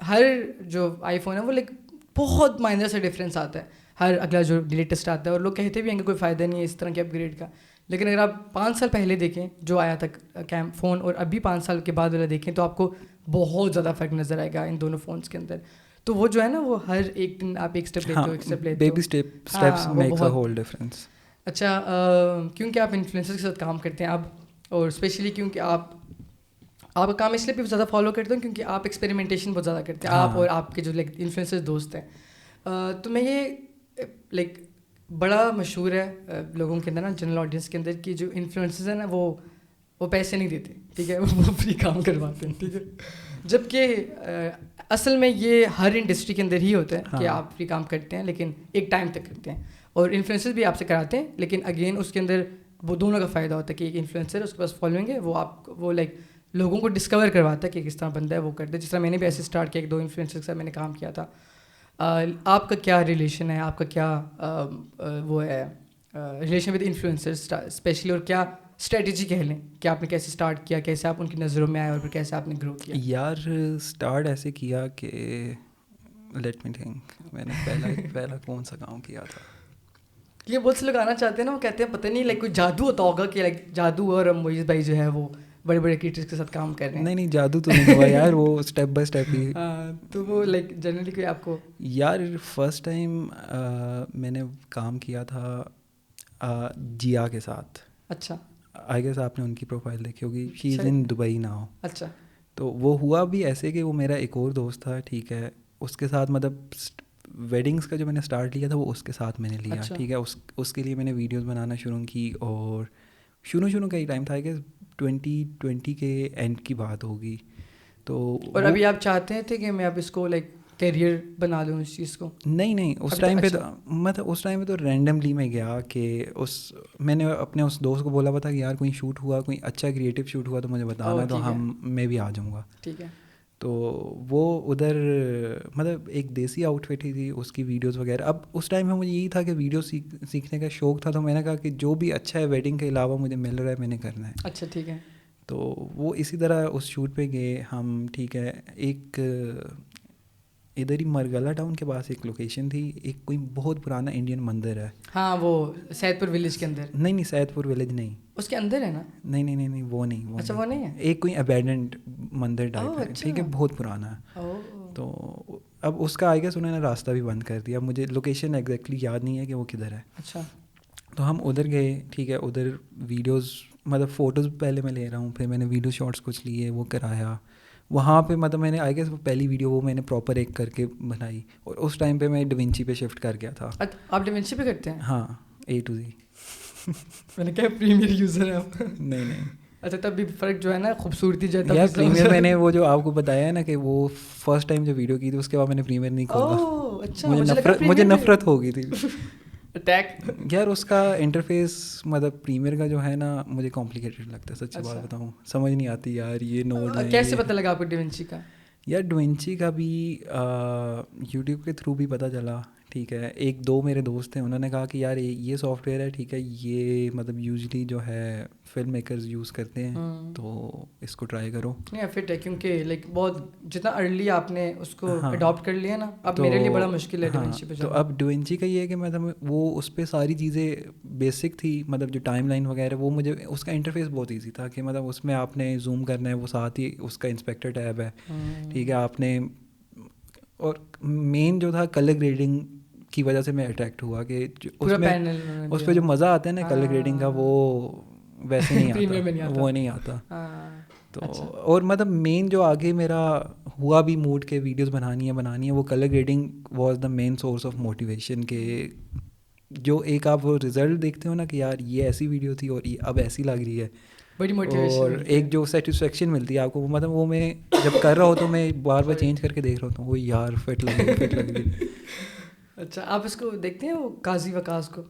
ہر جو آئی فون ہے وہ لائک بہت مائنر سے ڈفرینس آتا ہے, ہر اگلا جو لیٹسٹ آتا ہے, اور لوگ کہتے بھی ہیں کہ کوئی فائدہ نہیں ہے اس طرح کے اپ گریڈ کا. لیکن اگر آپ 5 سال پہلے دیکھیں جو آیا تھا فون اور ابھی 5 سال کے بعد والا دیکھیں تو آپ کو بہت زیادہ فرق نظر آئے گا ان دونوں فونس کے اندر. تو وہ جو ہے نا وہ ہر ایک دن آپ ایک اسٹیپ لیتے ہو ایک اسٹیپ لیتے ہو, baby steps makes a whole difference. اچھا کیونکہ آپ انفلوئنسر کے ساتھ کام کرتے ہیں اب, اور اسپیشلی کیونکہ آپ کا کام اس لیے بھی زیادہ فالو کرتے ہیں کیونکہ آپ ایکسپیریمنٹیشن بہت زیادہ کرتے ہیں, آپ اور آپ کے جو لائک انفلوئنسر دوست ہیں. تو میں یہ لائک بڑا مشہور ہے لوگوں کے اندر نا, جنرل آڈینس کے اندر, کہ جو انفلوئنسرز ہیں نا وہ پیسے نہیں دیتے, ٹھیک ہے, وہ فری کام کرواتے ہیں, ٹھیک ہے. جبکہ اصل میں یہ ہر انڈسٹری کے اندر ہی ہوتا ہے کہ آپ فری کام کرتے ہیں لیکن ایک ٹائم تک کرتے ہیں, اور انفلوئنسر بھی آپ سے کراتے ہیں, لیکن اگین اس کے اندر وہ دونوں کا فائدہ ہوتا ہے کہ ایک انفلوئنسر اس کے پاس فالوئنگ ہے, وہ لائک لوگوں کو ڈسکور کرواتا ہے کہ کس طرح بندہ ہے وہ کرتا ہے. جس طرح میں نے بھی ایسے اسٹارٹ کیا, 2 انفلوئنسر کے ساتھ میں نے کام کیا تھا. آپ کا کیا ریلیشن ہے, آپ کا کیا وہ ہے ریلیشن ود انفلوئنسرز اسپیشلی, اور کیا اسٹریٹجی کہہ لیں کہ آپ نے کیسے اسٹارٹ کیا, کیسے آپ ان کی نظروں میں آئے, اور پھر کیسے آپ نے گرو کیا؟ یار اسٹارٹ ایسے کیا کہ لیٹ می تھنک, میں نے پہلا کون سا کام کیا تھا. یہ بہت سے لوگ آنا چاہتے ہیں نا, وہ کہتے ہیں پتہ نہیں لائک کوئی جادو ہوتا ہوگا کہ لائک جادو, اور موئز بھائی جو ہے وہ بڑے بڑے کریٹرس کے ساتھ کام کر رہے ہیں. نہیں جادو تو نہیں ہوا یار, وہ اسٹیپ بائی اسٹیپ ہی. تو وہ لائک جنرلی کوئی آپ کو یار فرسٹ ٹائم میں نے کام کیا تھا جیا کے ساتھ. اچھا, آئی گیس آپ نے ان کی پروفائل دیکھی ہوگی, شی از ان دبئی ناؤ. اچھا, تو وہ ہوا بھی ایسے کہ وہ میرا ایک اور دوست تھا, ٹھیک ہے, اس کے ساتھ مطلب ویڈنگس کا جو میں نے اسٹارٹ لیا تھا وہ اس کے ساتھ میں نے لیا, ٹھیک ہے. اس کے لیے میں نے ویڈیوز بنانا شروع کی, اور شروع کا ہی ٹائم تھا کہ 2020 کے اینڈ کی بات ہوگی. تو اور ابھی آپ چاہتے تھے کہ میں اب اس کو لائک کیریئر بنا لوں اس چیز کو؟ نہیں اس ٹائم پہ تو مطلب اس ٹائم پہ تو رینڈملی میں گیا کہ میں نے اپنے اس دوست کو بولا ہوا تھا کہ یار کوئی شوٹ ہوا, کوئی اچھا کریٹو شوٹ ہوا تو مجھے بتانا, تو میں بھی آ جاؤں گا. ٹھیک ہے. تو وہ ادھر مطلب ایک دیسی آؤٹ فٹ ہی تھی, اس کی ویڈیوز وغیرہ. اب اس ٹائم میں مجھے یہی تھا کہ ویڈیو سیکھنے کا شوق تھا, تو میں نے کہا کہ جو بھی اچھا ہے ویڈنگ کے علاوہ مجھے مل رہا ہے میں نے کرنا ہے. اچھا, ٹھیک ہے. تو وہ اسی طرح اس شوٹ پہ گئے ہم, ٹھیک ہے. ایک ادھر ہی مرگلا ٹاؤن کے پاس ایک لوکیشن تھی, ایک کوئی بہت پرانا انڈین مندر ہے. ہاں, وہ سید پور ولیج کے اندر. نہیں سید پور ولیج نہیں, اس کے اندر ہے نا. نہیں وہ نہیں. اچھا, وہ نہیں ہے. ایک کوئی ابینڈنڈ مندر ٹائپ ہے, ٹھیک ہے, بہت پرانا ہے. تو اب اس کا آئی گیس انہوں نے راستہ بھی بند کر دیا, مجھے لوکیشن ایگزیکٹلی یاد نہیں ہے کہ وہ کدھر ہے. اچھا. تو ہم ادھر گئے, ٹھیک ہے. ادھر ویڈیوز مطلب فوٹوز پہلے میں لے رہا ہوں, پھر میں نے ویڈیو شاٹس کچھ لیے, وہ کرایا وہاں پہ. مطلب میں نے آئی گیس وہ پہلی ویڈیو وہ میں نے پراپر ایک کر کے بنائی, اور اس ٹائم پہ میں ڈوینچی پہ شفٹ کر گیا تھا. آپ ڈوینچی پہ کرتے ہیں؟ ہاں, A to Z. میں نے کہا پریمیئر یوزر ہے آپ. نہیں. اچھا, تب بھی فرق جو ہے نا خوبصورتی جو ہے یار پریمیئر میں نے وہ جو آپ کو بتایا ہے نا کہ وہ فرسٹ ٹائم جو ویڈیو کی تھی اس کے بعد میں نے پریمیئر نہیں کھولا. اچھا, مجھے نفرت ہو گئی تھی یار اس کا انٹرفیس. مطلب پریمیئر کا جو ہے نا مجھے کمپلیکیٹڈ لگتا ہے, سچی بات بتاؤں, سمجھ نہیں آتی یار یہ نوڈ ہے. کیسے پتہ لگا آپ کو ڈوینچی کا؟ یار ڈوینچی کا بھی یوٹیوب کے تھرو بھی پتہ چلا, ٹھیک ہے. 1-2 میرے دوست ہیں, انہوں نے کہا کہ یار یہ سافٹ ویئر ہے, ٹھیک ہے, یہ مطلب یوزلی جو ہے فلم میکرز یوز کرتے ہیں, تو اس کو ٹرائی کرو. نہیں فٹ ہے, کیونکہ لائک بہت جتنا ارلی آپ نے اس کو اڈاپٹ کر لیا نا, اب میرے لیے بڑا مشکل ہے ڈوینچی پہ. تو اب ڈوینچی کا یہ ہے کہ مطلب وہ اس پہ ساری چیزیں بیسک تھی, مطلب جو ٹائم لائن وغیرہ وہ مجھے اس کا انٹرفیس بہت ایزی تھا کہ مطلب اس میں آپ نے زوم کرنا ہے, وہ ساتھ ہی اس کا انسپیکٹر ٹیب ہے, ٹھیک ہے. آپ نے اور مین جو تھا کلر گریڈنگ کی وجہ سے میں اٹریکٹ ہوا کہ اس پہ جو مزہ آتا ہے نا کلر گریڈنگ کا, وہ ویسے نہیں آتا, وہ نہیں آتا. تو اور مطلب مین جو آگے میرا ہوا بھی موڈ کے ویڈیوز بنانی ہے, وہ colour grading was the main source of motivation. کہ جو ایک آپ وہ رزلٹ دیکھتے ہو نا کہ یار یہ ایسی ویڈیو تھی اور یہ اب ایسی لگ رہی ہے, بڑی موٹیویشن, اور ایک جو سیٹسفیکشن ملتی ہے آپ کو, مطلب وہ میں جب کر رہا ہوں تو میں بار بار چینج کر کے دیکھ رہا ہوں, وہ یار فٹ لگ رہی. اچھا, آپ اس کو دیکھتے ہیں وہ قاضی وقاص کو؟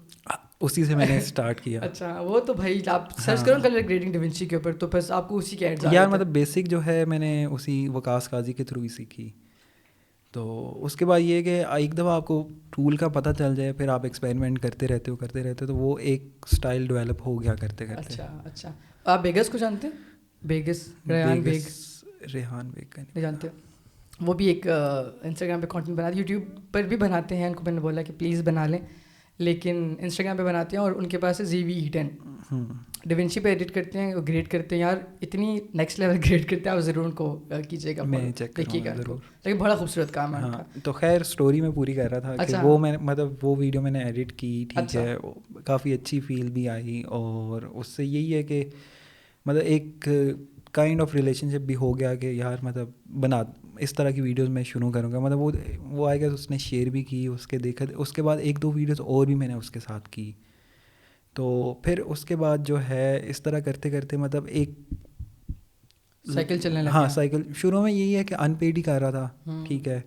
اسی سے میں نے اسٹارٹ کیا. اچھا, وہ تو بھائی آپ سرچ کرو کلر گریڈنگ ڈوینچی کے اوپر, تو بس آپ کو اسی کے ایڈز آ جاتے ہیں. یار مطلب بیسک جو ہے میں نے اسی وقاص قاضی کے تھرو ہی سیکھی. تو اس کے بعد یہ کہ ایک دفعہ آپ کو ٹول کا پتہ چل جائے, پھر آپ ایکسپیریمنٹ کرتے رہتے تو وہ ایک اسٹائل ڈیولپ ہو گیا کرتے. اچھا, آپ بیگس کو جانتے ہیں؟ ریحان بیگ نہیں جانتے؟ وہ بھی ایک انسٹاگرام پہ کانٹینٹ بناتے, یوٹیوب پر بھی بناتے ہیں. ان کو میں نے بولا کہ پلیز بنا لیں, لیکن انسٹاگرام پہ بناتے ہیں اور ان کے پاس ہے ZV-E10. ڈیونچی پہ ایڈٹ کرتے ہیں, گریڈ کرتے ہیں, یار اتنی نیکسٹ لیول گریڈ کرتے ہیں, آپ ضرور ان کو کیجیے گا, میں چیک دیکھیے کروں گا گا ضرور. لیکن بڑا خوبصورت کام ہے. ہاں تو خیر اسٹوری میں پوری کر رہا تھا کہ وہ میں مطلب وہ ویڈیو میں نے ایڈٹ کی, ٹھیک ہے, کافی اچھی فیل بھی آئی, اور اس سے یہی ہے کہ مطلب ایک کائنڈ آف ریلیشن شپ بھی ہو گیا کہ یار مطلب بنا اس طرح کی ویڈیوز میں شروع کروں گا. مطلب وہ آئے گا, اس نے شیئر بھی کی, اس کے دیکھا, اس کے بعد 1-2 ویڈیوز اور بھی میں نے اس کے ساتھ کی. تو پھر اس کے بعد جو ہے اس طرح کرتے کرتے مطلب ایک سائیکل چلنے لگا. ہاں سائیکل شروع میں یہی ہے کہ ان پیڈ ہی کر رہا تھا, ٹھیک ہے,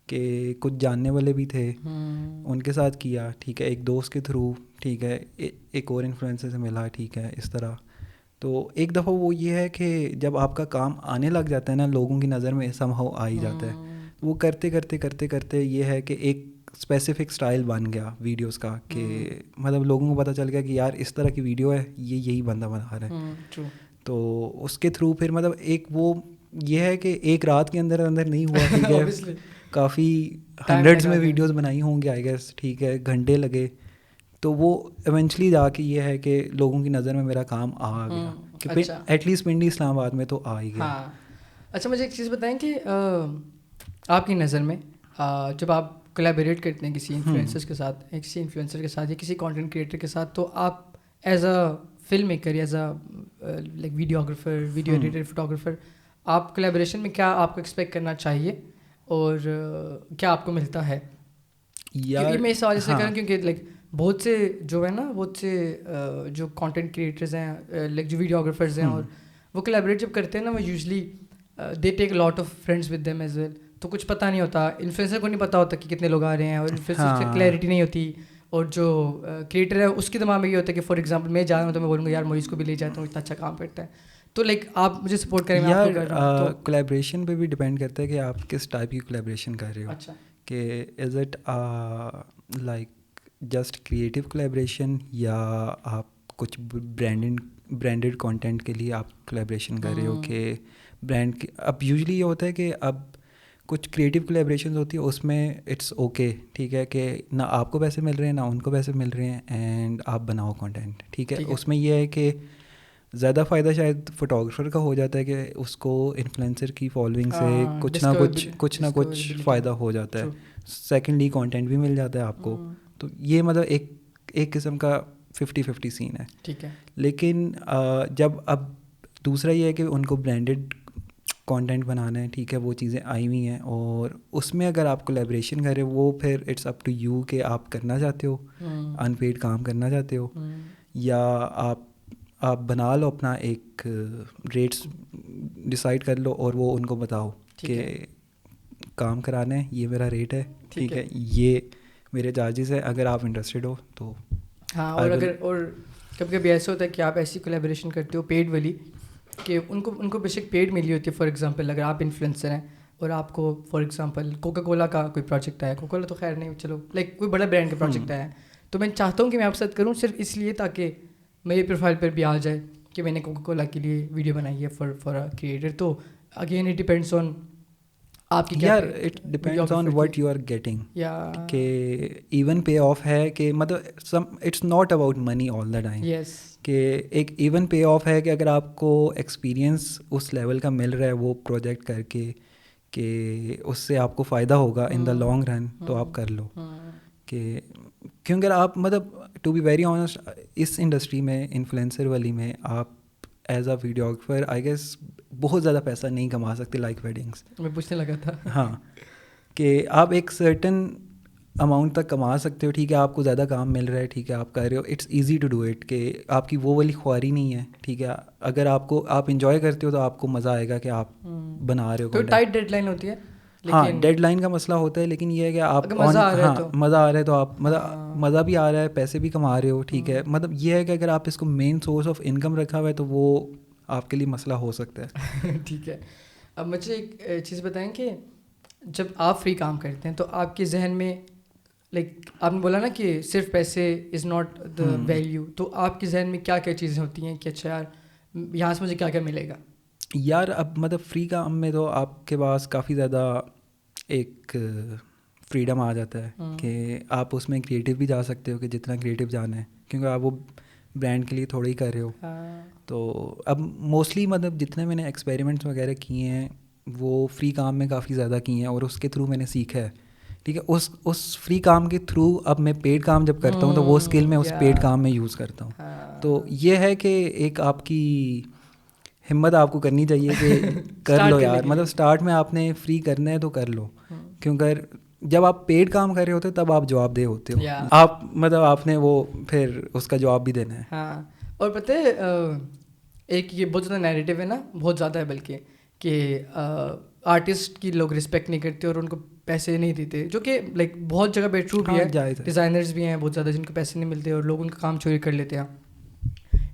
کہ کچھ جاننے والے بھی تھے ان کے ساتھ کیا, ٹھیک ہے, ایک دوست کے تھرو, ٹھیک ہے, ایک اور انفلوئنسر سے ملا, ٹھیک ہے, اس طرح. تو ایک دفعہ وہ یہ ہے کہ جب آپ کا کام آنے لگ جاتا ہے نا, لوگوں کی نظر میں سم ہاؤ آ ہی جاتا ہے. وہ کرتے کرتے کرتے کرتے یہ ہے کہ ایک اسپیسیفک اسٹائل بن گیا ویڈیوز کا, کہ مطلب لوگوں کو پتہ چل گیا کہ یار اس طرح کی ویڈیو ہے, یہی بندہ بنا رہا ہے. تو اس کے تھرو پھر مطلب ایک وہ یہ ہے کہ ایک رات کے اندر نہیں ہوا, ٹھیک ہے, کافی ہنڈریڈز میں ویڈیوز بنائی ہوں گی آئی گیس, ٹھیک ہے, گھنٹے لگے. تو وہ ایونچولی جا کے یہ ہے کہ لوگوں کی نظر میں میرا کام آ گیا, کہ ایٹ لیسٹ پنڈی اسلام آباد میں تو آ ہی گیا. اچھا مجھے ایک چیز بتائیں کہ آپ کی نظر میں جب آپ کولیبوریٹ کرتے ہیں کسی انفلوئنسر کے ساتھ, کسی انفلوئنسر کے ساتھ یا کسی کانٹینٹ کریٹر کے ساتھ, تو آپ as a film maker, as a like videographer, video editor, photographer, آپ کولیبوریشن میں کیا آپ کو ایکسپیکٹ کرنا چاہیے اور کیا آپ کو ملتا ہے؟ یہ میں اس وجہ سے کروں کیونکہ لائک بہت سے جو ہے نا, بہت سے جو کانٹینٹ کریٹرز ہیں, لائک جو ویڈیوگرافرز ہیں, اور وہ کولیبوریٹ جب کرتے ہیں نا, وہ usually they take lot of friends with them as well. تو کچھ پتہ نہیں ہوتا, انفلوئنسر کو نہیں پتہ ہوتا کہ کتنے لوگ آ رہے ہیں, اور انفلوئنسر سے کلیئرٹی نہیں ہوتی, اور جو کریٹر ہے اس کے دماغ میں یہ ہوتا ہے کہ فار ایگزامپل میں جا رہا ہوں تو میں بولوں گا یار موئیز کو بھی لے جاتا ہوں, اتنا اچھا کام کرتا ہے. تو لائک آپ مجھے سپورٹ کریں. یار کولیبریشن پہ بھی ڈپینڈ کرتا ہے کہ آپ کس ٹائپ کی کولیبریشن کر رہے ہو. اچھا, کہ is it like just creative collaboration, یا آپ کچھ برانڈیڈ کانٹینٹ کے لیے آپ کولیبریشن کر رہے ہو کہ برانڈ کی. اب یوزلی یہ ہوتا ہے کہ اب کچھ کریٹیو کولیبریشنز ہوتی ہے, اس میں اٹس اوکے, ٹھیک ہے, کہ نہ آپ کو پیسے مل رہے ہیں نہ ان کو پیسے مل رہے ہیں, اینڈ آپ بناؤ کانٹینٹ, ٹھیک ہے. اس میں یہ ہے کہ زیادہ فائدہ شاید فوٹوگرافر کا ہو جاتا ہے کہ اس کو انفلوئنسر کی فالوئنگ سے کچھ نہ کچھ فائدہ ہو جاتا ہے. سیکنڈلی کانٹینٹ بھی مل جاتا ہے آپ کو. تو یہ مطلب ایک قسم کا 50-50 سین ہے, ٹھیک ہے. لیکن جب اب دوسرا یہ ہے کہ ان کو برانڈیڈ کانٹینٹ بنانا ہے, ٹھیک ہے, وہ چیزیں آئی ہوئی ہیں, اور اس میں اگر آپ کولیبریشن کریں وہ پھر اٹس اپ ٹو یو کہ آپ کرنا چاہتے ہو, ان پیڈ کام کرنا چاہتے ہو, یا آپ بنا لو اپنا ایک ریٹس ڈیسائیڈ کر لو اور وہ ان کو بتاؤ کہ کام کرانا ہے, یہ میرا ریٹ ہے, ٹھیک ہے, یہ میرے چارجز ہے, اگر آپ انٹرسٹیڈ ہو تو. ہاں, اور کبھی کبھی ایسا ہوتا ہے کہ آپ ایسی کولیبریشن کرتے ہو پیڈ والی کہ ان کو بے شک پیڈ ملی ہوتی ہے. فار ایگزامپل اگر آپ انفلوئنسر ہیں اور آپ کو فار ایگزامپل کوکا کولا کا کوئی پروجیکٹ آیا, کوکا کولا تو خیر نہیں, چلو لائک کوئی بڑا برانڈ کا پروجیکٹ آیا, تو میں چاہتا ہوں کہ میں آپ کے ساتھ کروں صرف اس لیے تاکہ میری پروفائل پر بھی آ جائے کہ میں نے کوکا کولا کے لیے ویڈیو بنائی ہے فار اے کریٹر. تو اگین اٹ ڈپینڈس آن آپ کی, یار it depends on what you are getting, کہ ایون پے آف ہے کہ مطلب it's not about money all the time, کہ ایک ایون پے آف ہے کہ اگر آپ کو ایکسپیرئنس اس لیول کا مل رہا ہے وہ پروجیکٹ کر کے کہ اس سے آپ کو فائدہ ہوگا ان دا لانگ رن, تو آپ کر لو. کہ کیونکہ آپ مطلب ٹو بی ویری آنیسٹ اس انڈسٹری میں انفلوئنسر والی میں آپ as a videographer I guess بہت زیادہ پیسہ نہیں کما سکتے لائک ویڈنگس. میں پوچھنے لگا تھا. ہاں, کہ آپ ایک سرٹن اماؤنٹ تک کما سکتے ہو, ٹھیک ہے, آپ کو زیادہ کام مل رہا ہے, ٹھیک ہے, آپ کر رہے ہو, it's easy to do it, کہ آپ کی وہ والی خواری نہیں ہے, ٹھیک ہے. اگر آپ انجوائے کرتے ہو تو آپ کو مزہ آئے گا کہ آپ بنا رہے ہو. کوئی ٹائٹ ڈیڈ لائن ہوتی ہے, ہاں ڈیڈ لائن کا مسئلہ ہوتا ہے, لیکن یہ ہے کہ آپ مزہ آ رہا ہے تو آپ مزہ بھی آ رہا ہے, پیسے بھی کما رہے ہو, ٹھیک ہے. مطلب یہ ہے کہ اگر آپ اس کو مین سورس آف انکم رکھا ہوا ہے تو وہ آپ کے لیے مسئلہ ہو سکتا ہے. ٹھیک ہے. اب مجھے ایک چیز بتائیں کہ جب آپ فری کام کرتے ہیں تو آپ کے ذہن میں لائک آپ نے بولا نا کہ صرف پیسے از ناٹ دا ویلیو, تو آپ کے ذہن میں کیا کیا چیزیں ہوتی ہیں کہ اچھا یار یہاں سے مجھے کیا کیا ملے گا؟ یار اب مطلب فری کام میں تو آپ کے پاس کافی زیادہ ایک فریڈم آ جاتا ہے کہ آپ اس میں کریٹیو بھی جا سکتے ہو کہ جتنا کریٹیو جانا ہے, کیونکہ آپ وہ برانڈ کے لیے تھوڑا ہی کر رہے ہو. تو اب موسٹلی مطلب جتنے میں نے ایکسپیریمنٹس وغیرہ کیے ہیں وہ فری کام میں کافی زیادہ کیے ہیں, اور اس کے تھرو میں نے سیکھا ہے. ٹھیک ہے, اس فری کام کے تھرو اب میں پیڈ کام جب کرتا ہوں تو وہ اسکل میں اس پیڈ کام میں یوز کرتا ہوں. تو یہ ہے کہ ایک آپ کی ہمت آپ کو کرنی چاہیے کہ کر لو یار, مطلب اسٹارٹ میں آپ نے فری کرنا ہے تو کر لو, کیونکہ جب آپ پیڈ کام کر رہے ہوتے تب آپ جواب دہ ہوتے ہو, آپ مطلب آپ نے وہ پھر اس کا جواب بھی دینا ہے. ہاں, اور پتہ ہے ایک یہ بہت زیادہ نیریٹیو ہے نا, بہت زیادہ ہے بلکہ, کہ آرٹسٹ کی لوگ رسپیکٹ نہیں کرتے اور ان کو پیسے نہیں دیتے, جو کہ لائک بہت جگہ پہ ٹرو بھی ہے. ڈیزائنرز بھی ہیں بہت زیادہ جن کو پیسے نہیں ملتے اور لوگ ان کا کام چوری کر لیتے ہیں.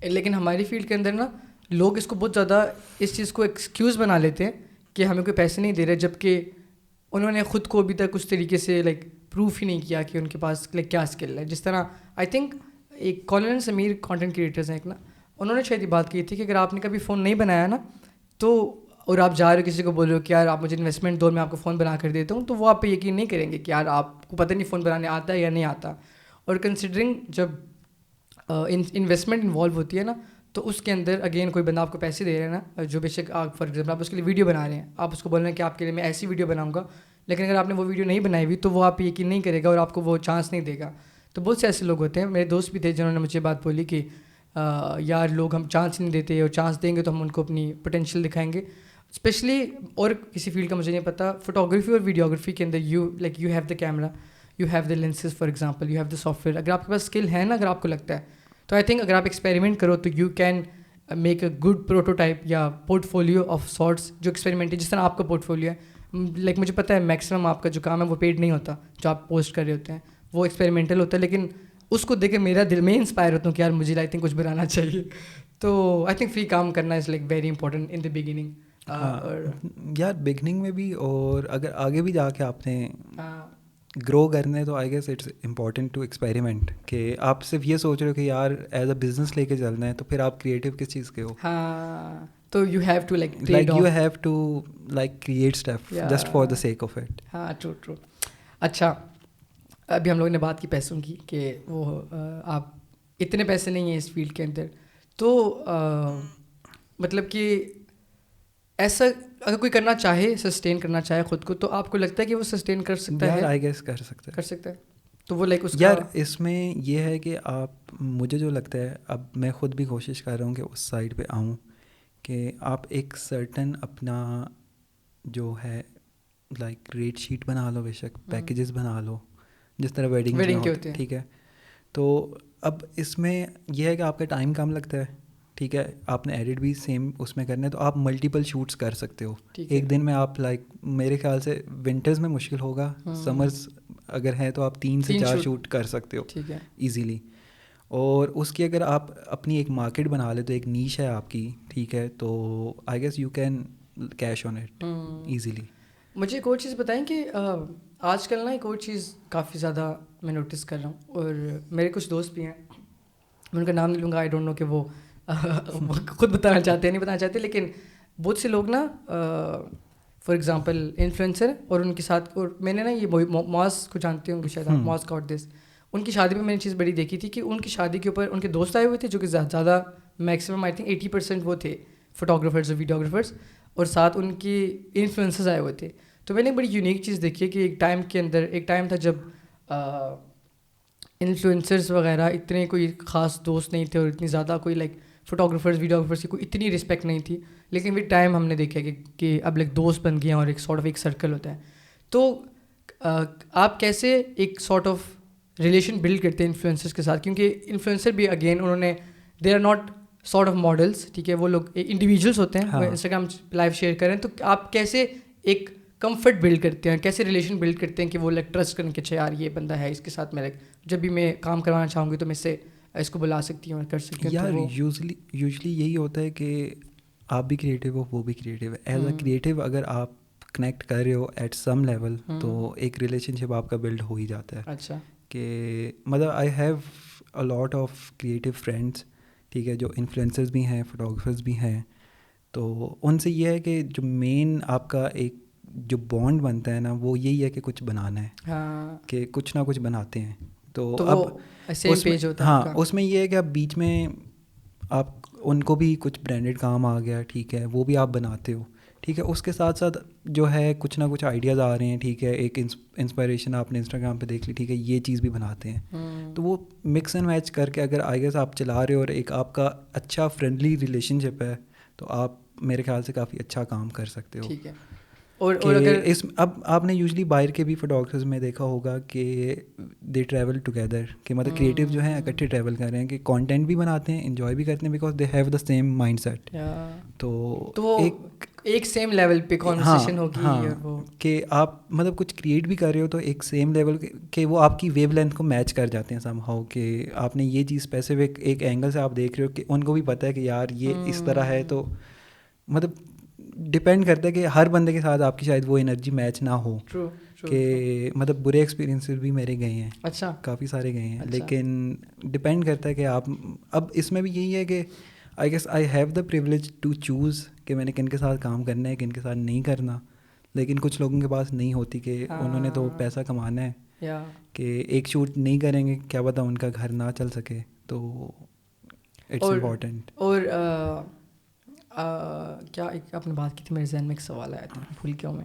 لیکن ہماری فیلڈ کے اندر نا لوگ اس کو بہت زیادہ اس چیز کو ایکسکیوز بنا لیتے ہیں کہ ہمیں کوئی پیسے نہیں دے رہے, جب کہ انہوں نے خود کو ابھی تک اس طریقے سے لائک پروف ہی نہیں کیا کہ ان کے پاس لائک کیا اسکل ہے. جس طرح آئی تھنک ایک کالن سمیر کانٹینٹ کریٹرز ہیں ایک نا, انہوں نے شاید یہ بات کی تھی کہ اگر آپ نے کبھی فون نہیں بنایا نا تو, اور آپ جا رہے ہو کسی کو بول رہے ہو کہ یار آپ مجھے انویسٹمنٹ دو, میں آپ کو فون بنا کر دیتا ہوں, تو وہ آپ پہ یقین نہیں کریں گے کہ یار آپ کو پتہ نہیں فون بنانے آتا ہے یا نہیں آتا. اور کنسیڈرنگ جب انویسٹمنٹ انوالو ہوتی ہے نا, تو اس کے اندر اگین کوئی بندہ آپ کو پیسے دے رہا ہے نا, جو بے شک آپ فار ایگزامپل آپ اس کے لیے ویڈیو بنا رہے ہیں, آپ اس کو بول رہے ہیں کہ آپ کے لیے میں ایسی ویڈیو بناؤں گا, لیکن اگر آپ نے وہ ویڈیو نہیں بنائی ہوئی تو وہ آپ پہ یقین نہیں کرے گا اور آپ کو وہ چانس نہیں دے گا. تو بہت سے ایسے لوگ ہوتے ہیں, میرے دوست بھی تھے جنہوں نے مجھے بات بولی کہ یار لوگ ہم چانس نہیں دیتے, اور چانس دیں گے تو ہم ان کو اپنی پوٹینشیل دکھائیں گے. اسپیشلی اور کسی فیلڈ کا مجھے نہیں پتہ, فوٹوگرافی اور ویڈیوگرافی کے اندر you have the camera, you have the lenses for example, you have the software. اگر آپ کے پاس اسکل ہے نا, اگر آپ کو لگتا ہے تو آئی تھنک اگر آپ ایکسپیریمنٹ کرو تو you can make a good prototype یا پورٹ فولیو آف سارٹس, جو ایکسپیریمنٹ ہے جس طرح آپ کا پورٹ فولیو ہے. لائک مجھے پتہ ہے میکسیمم آپ کا جو کام ہے وہ پیڈ نہیں ہوتا, جو آپ پوسٹ کر رہے ہوتے ہیں وہ ایکسپیریمنٹل ہوتا ہے, لیکن اس کو دیکھ کے میرا دل میں انسپائر ہوتا ہوں کہ یار مجھے آئی تھنک کچھ بنانا چاہیے. تو آئی تھنک فری کام کرنا is like very important in the beginning. یار بگننگ میں بھی, اور اگر آگے بھی جا کے آپ نے گرو کرنا ہے تو I guess it's important to experiment, کہ آپ صرف یہ سوچ رہے ہو کہ یار ایز اے بزنس لے کے چلنا ہے, تو پھر آپ کریٹیو کس چیز کے ہو. ہاں, تو you have to like you have to like create stuff just for the sake of it. ہاں ٹرو. اچھا, ابھی ہم لوگوں نے بات کی پیسوں کی کہ وہ آپ اتنے پیسے نہیں ہیں اس فیلڈ کے اندر, تو مطلب کہ ایسا اگر کوئی کرنا چاہے, سسٹین کرنا چاہے خود کو, تو آپ کو لگتا ہے کہ وہ سسٹین کر سکتا ہے؟ آئی گیس کر سکتا ہے. تو وہ لائک اس یار اس میں یہ ہے کہ آپ, مجھے جو لگتا ہے, اب میں خود بھی کوشش کر رہا ہوں کہ اس سائڈ پہ آؤں, کہ آپ ایک سرٹن اپنا جو ہے لائک ریٹ شیٹ بنا لو, بے شک پیکیجز بنا لو جس طرح ویڈنگ کے ہوتے ہیں. ٹھیک ہے, تو اب اس میں یہ ہے کہ آپ کا ٹائم کم لگتا ہے. ٹھیک ہے, آپ نے ایڈٹ بھی سیم اس میں کرنا ہے, تو آپ ملٹیپل شوٹس کر سکتے ہو ایک دن میں. آپ لائک میرے خیال سے ونٹرز میں مشکل ہوگا, سمرز اگر ہے تو آپ 3 سے 4 شوٹ کر سکتے ہو ایزیلی. اور اس کی اگر آپ اپنی ایک مارکیٹ بنا لے تو ایک نیش ہے آپ کی, ٹھیک ہے, تو I guess you can cash on it easily. مجھے ایک اور چیز بتائیں کہ آج کل نا ایک اور چیز کافی زیادہ میں نوٹس کر رہا ہوں, اور میرے کچھ دوست بھی ہیں, میں ان کا نام نہیں لوں گا, آئی ڈونٹ نو کہ وہ خود بتانا چاہتے ہیں نہیں بتانا چاہتے, لیکن بہت سے لوگ نا فار ایگزامپل انفلوئنسر, اور ان کے ساتھ, اور میں نے نا یہ معاذ کو جانتے ہوں گے شاید, معاذ کاٹدس, ان کی شادی میں میں نے چیز بڑی دیکھی تھی کہ ان کی شادی کے اوپر ان کے دوست آئے ہوئے تھے, جو کہ زیادہ میکسیمم آئی تھنک 80% وہ تھے فوٹوگرافرز اور ویڈیوگرافرز, اور ساتھ ان کی انفلوئنسرز آئے ہوئے تھے. تو میں نے ایک بڑی یونیک چیز دیکھی ہے کہ ایک ٹائم کے اندر, ایک ٹائم تھا جب انفلوئنسرز وغیرہ اتنے کوئی خاص دوست نہیں تھے, اور اتنی زیادہ کوئی لائک فوٹوگرافرز ویڈیوگرافرز کی کوئی اتنی رسپیکٹ نہیں تھی. لیکن ود ٹائم ہم نے دیکھا کہ اب لائک دوست بن گئے ہیں, اور ایک سارٹ آف ایک سرکل ہوتا ہے. تو آپ کیسے ایک سارٹ آف ریلیشن بلڈ کرتے ہیں انفلوئنسرز کے ساتھ, کیونکہ انفلوئنسر بھی اگین انہوں نے they are not sort of models, ٹھیک ہے, وہ لوگ انڈیویجولس ہوتے ہیں, انسٹاگرام لائیو شیئر کریں. تو آپ کیسے ایک کمفرٹ بلڈ کرتے ہیں, کیسے ریلیشن بلڈ کرتے ہیں کہ وہ لائک ٹرسٹ کریں کہ اچھا یار یہ بندہ ہے, اس کے ساتھ میں لائک جب بھی میں کام کروانا چاہوں گی تو میں اس سے اس کو بلا سکتی ہوں, کر سکتی ہوں. یار یوزلی یہی ہوتا ہے کہ آپ بھی کریٹیو ہو, وہ بھی کریٹیو ہے. ایز اے کریٹیو اگر آپ کنیکٹ کر رہے ہو ایٹ سم لیول, تو ایک ریلیشن شپ آپ کا بلڈ ہو ہی جاتا ہے. اچھا, کہ مطلب I have a lot of creative friends, ٹھیک ہے, جو انفلوئنسرز بھی ہیں, فوٹوگرافرز بھی ہیں. تو ان سے یہ ہے کہ جو مین آپ کا ایک جو بانڈ بنتا ہے نا وہ یہی ہے کہ کچھ بنانا ہے, ہاں کہ کچھ نہ کچھ بناتے ہیں. تو اب سیم پیج ہوتا ہے. ہاں اس میں یہ ہے کہ اب بیچ میں آپ ان کو بھی کچھ برانڈیڈ کام آ گیا, ٹھیک ہے, وہ بھی آپ بناتے ہو, ٹھیک ہے, اس کے ساتھ ساتھ جو ہے کچھ نہ کچھ آئیڈیاز آ رہے ہیں, ٹھیک ہے, ایک انسپائریشن آپ نے انسٹاگرام پہ دیکھ لی, ٹھیک ہے, یہ چیز بھی بناتے ہیں. تو وہ مکس اینڈ میچ کر کے اگر آئی گیس آپ چلا رہے ہو اور ایک آپ کا اچھا فرینڈلی ریلیشن شپ ہے تو آپ میرے خیال سے کافی اچھا کام کر سکتے ہو. ٹھیک ہے. اور اگر اب آپ نے یوزلی باہر کے بھی فوٹوگرافرز میں دیکھا ہوگا کہ دے ٹریول ٹوگیدر, کہ مطلب کریٹیو جو ہیں اکٹھے ٹریول کر رہے ہیں, کہ کانٹینٹ بھی بناتے ہیں, انجوائے بھی کرتے ہیں, because they have the same mindset. تو ایک سیم لیول پہ کنورسیشن ہوگی. ہاں کہ آپ مطلب کچھ کریٹ بھی کر رہے ہو تو ایک سیم لیول کہ وہ آپ کی ویو لینتھ کو میچ کر جاتے ہیں سم ہاؤ, کہ آپ نے یہ چیز اسپیسیفک ایک اینگل سے آپ دیکھ رہے ہو کہ ان کو بھی پتہ ہے کہ یار یہ اس طرح ہے. تو مطلب ڈپینڈ کرتا ہے کہ ہر بندے کے ساتھ آپ کی شاید وہ انرجی میچ نہ ہو. کہ مطلب برے ایکسپیرینسز بھی میرے گئے ہیں, اچھا, کافی سارے گئے ہیں, لیکن ڈپینڈ کرتا ہے کہ آپ اب اس میں بھی یہی ہے کہ I guess I have the privilege to choose کہ میں نے کن کے ساتھ کام کرنا ہے, کن کے ساتھ نہیں کرنا. لیکن کچھ لوگوں کے پاس نہیں ہوتی, کہ انہوں نے تو پیسہ کمانا ہے, کہ ایک شوٹ نہیں کریں گے کیا پتہ ان کا گھر نہ چل سکے. تو اٹس امپورٹنٹ. اور کیا ایک آپ نے بات کی تھی, میرے ذہن میں ایک سوال آیا تھا, بھول گیا ہوں میں.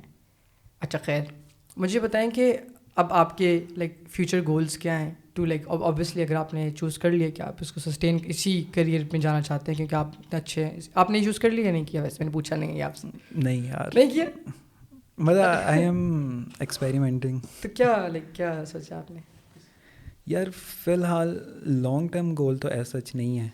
اچھا خیر, مجھے بتائیں کہ اب آپ کے لائک فیوچر گولز کیا ہیں ٹو لائک اوبویسلی اگر آپ نے چوز کر لیا کہ آپ اس کو سسٹین اسی کریئر میں جانا چاہتے ہیں کیونکہ آپ اتنے اچھے ہیں, آپ نے چوز کر لیا یا نہیں کیا؟ ویسے میں نے پوچھا نہیں ہے آپ سے. نہیں یار, نہیں کیا, مطلب آئی ایم ایکسپیریمنٹنگ. تو کیا لائک کیا سوچا آپ نے؟ یار فی الحال لانگ ٹرم گول تو ایسا سچ نہیں ہے,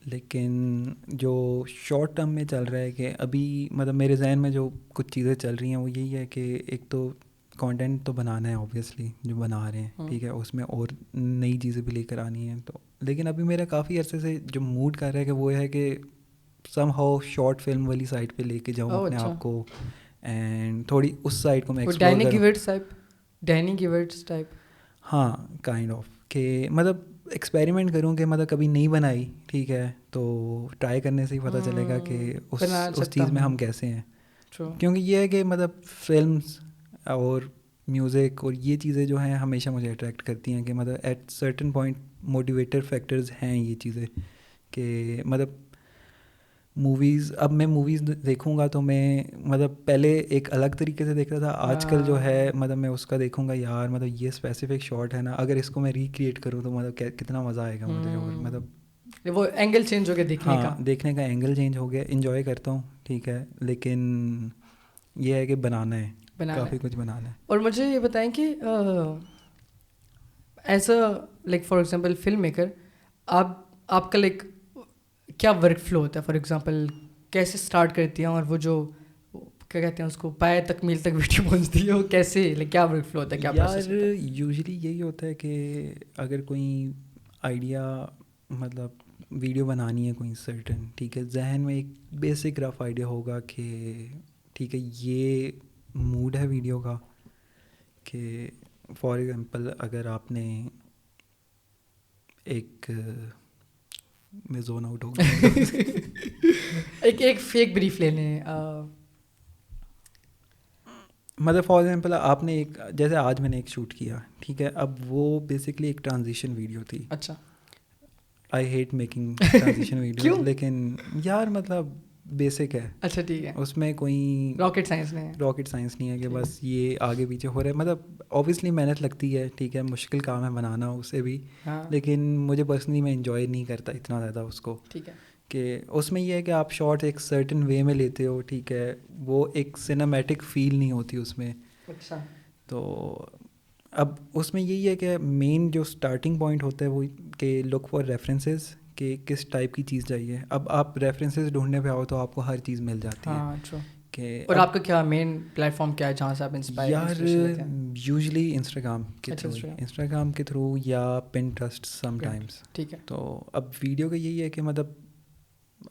لیکن جو شارٹ ٹرم میں چل رہا ہے کہ ابھی مطلب میرے ذہن میں جو کچھ چیزیں چل رہی ہیں وہ یہی ہے کہ ایک تو کانٹینٹ تو بنانا ہے اوبویسلی جو بنا رہے ہیں, ٹھیک ہے, اس میں اور نئی چیزیں بھی لے کر آنی ہیں. تو لیکن ابھی میرا کافی عرصے سے جو موڈ کر رہا ہے کہ وہ ہے کہ سم ہاؤ شارٹ فلم والی سائڈ پہ لے کے جاؤں اپنے آپ کو, اینڈ تھوڑی اس سائڈ کو میں ایکسپلور کروں. Danny Gevirtz type. ہاں کائنڈ آف, کہ مطلب ایکسپیریمنٹ کروں کہ مطلب کبھی نہیں بنائی, ٹھیک ہے, تو ٹرائی کرنے سے ہی پتہ چلے گا کہ اس چیز میں ہم کیسے ہیں. کیونکہ یہ ہے کہ مطلب فلمس اور میوزک اور یہ چیزیں جو ہیں ہمیشہ مجھے اٹریکٹ کرتی ہیں, کہ مطلب at certain point motivator factors ہیں یہ چیزیں. کہ مطلب موویز, اب میں موویز دیکھوں گا تو میں مطلب پہلے ایک الگ طریقے سے دیکھ رہا تھا, آج کل جو ہے مطلب میں اس کا دیکھوں گا یار مطلب یہ اسپیسیفک شاٹ ہے نا, اگر اس کو میں ریکریٹ کروں تو مطلب کتنا مزہ آئے گا مجھے. اور مطلب وہ اینگل چینج ہو گیا دیکھنے کا اینگل چینج ہو گیا, انجوائے کرتا ہوں, ٹھیک ہے, لیکن یہ ہے کہ بنانا ہے, کافی کچھ بنانا ہے. اور مجھے یہ بتائیں کہ as a like for example film maker, آپ کا لائک کیا ورک فلو ہوتا ہے؟ فار ایگزامپل کیسے اسٹارٹ کرتی ہیں, اور وہ جو کیا کہتے ہیں اس کو پائے تکمیل تک ویڈیو پہنچتی ہے وہ کیسے, لائک کیا ورک فلو ہوتا ہے, کیا پروسیس ہوتا ہے؟ یوزلی یہی ہوتا ہے کہ اگر کوئی آئیڈیا مطلب ویڈیو بنانی ہے کوئی سرٹن, ٹھیک ہے, ذہن میں ایک بیسک رف آئیڈیا ہوگا کہ ٹھیک ہے یہ موڈ ہے ویڈیو کا. کہ فار ایگزامپل اگر آپ نے ایک میں زون آؤٹ ہو گیا ایک فیک بریف لے لیں, مطلب فار ایگزامپل آپ نے ایک جیسے آج میں نے ایک شوٹ کیا, ٹھیک ہے, اب وہ بیسکلی ایک ٹرانزیشن ویڈیو تھی. اچھا, I hate making transition video, لیکن یار مطلب بیسک ہے. اچھا ٹھیک ہے, اس میں کوئی راکٹ سائنس نہیں ہے کہ بس یہ آگے پیچھے ہو رہا ہے. مطلب اوبویسلی محنت لگتی ہے, ٹھیک ہے, مشکل کام ہے بنانا اسے بھی, لیکن مجھے پرسنلی میں انجوائے نہیں کرتا اتنا زیادہ اس کو. ٹھیک ہے, کہ اس میں یہ ہے کہ آپ شارٹ ایک سرٹن وے میں لیتے ہو, ٹھیک ہے, وہ ایک سنیمیٹک فیل نہیں ہوتی اس میں. اچھا, تو اب اس میں یہی ہے کہ مین جو اسٹارٹنگ پوائنٹ ہوتا ہے وہ کہ لک فار ریفرنسز, کہ کس ٹائپ کی چیز چاہیے. اب آپ ریفرنسز ڈھونڈنے پہ آؤ تو آپ کو ہر چیز مل جاتی ہے. کہ اور آپ کا کیا مین پلیٹ فارم کیا ہے جہاں سے آپ انسپائر؟ یار یوزلی انسٹاگرام کے تھرو یا پنٹرسٹ سم ٹائمس. ٹھیک ہے, تو اب ویڈیو کا یہی ہے کہ مطلب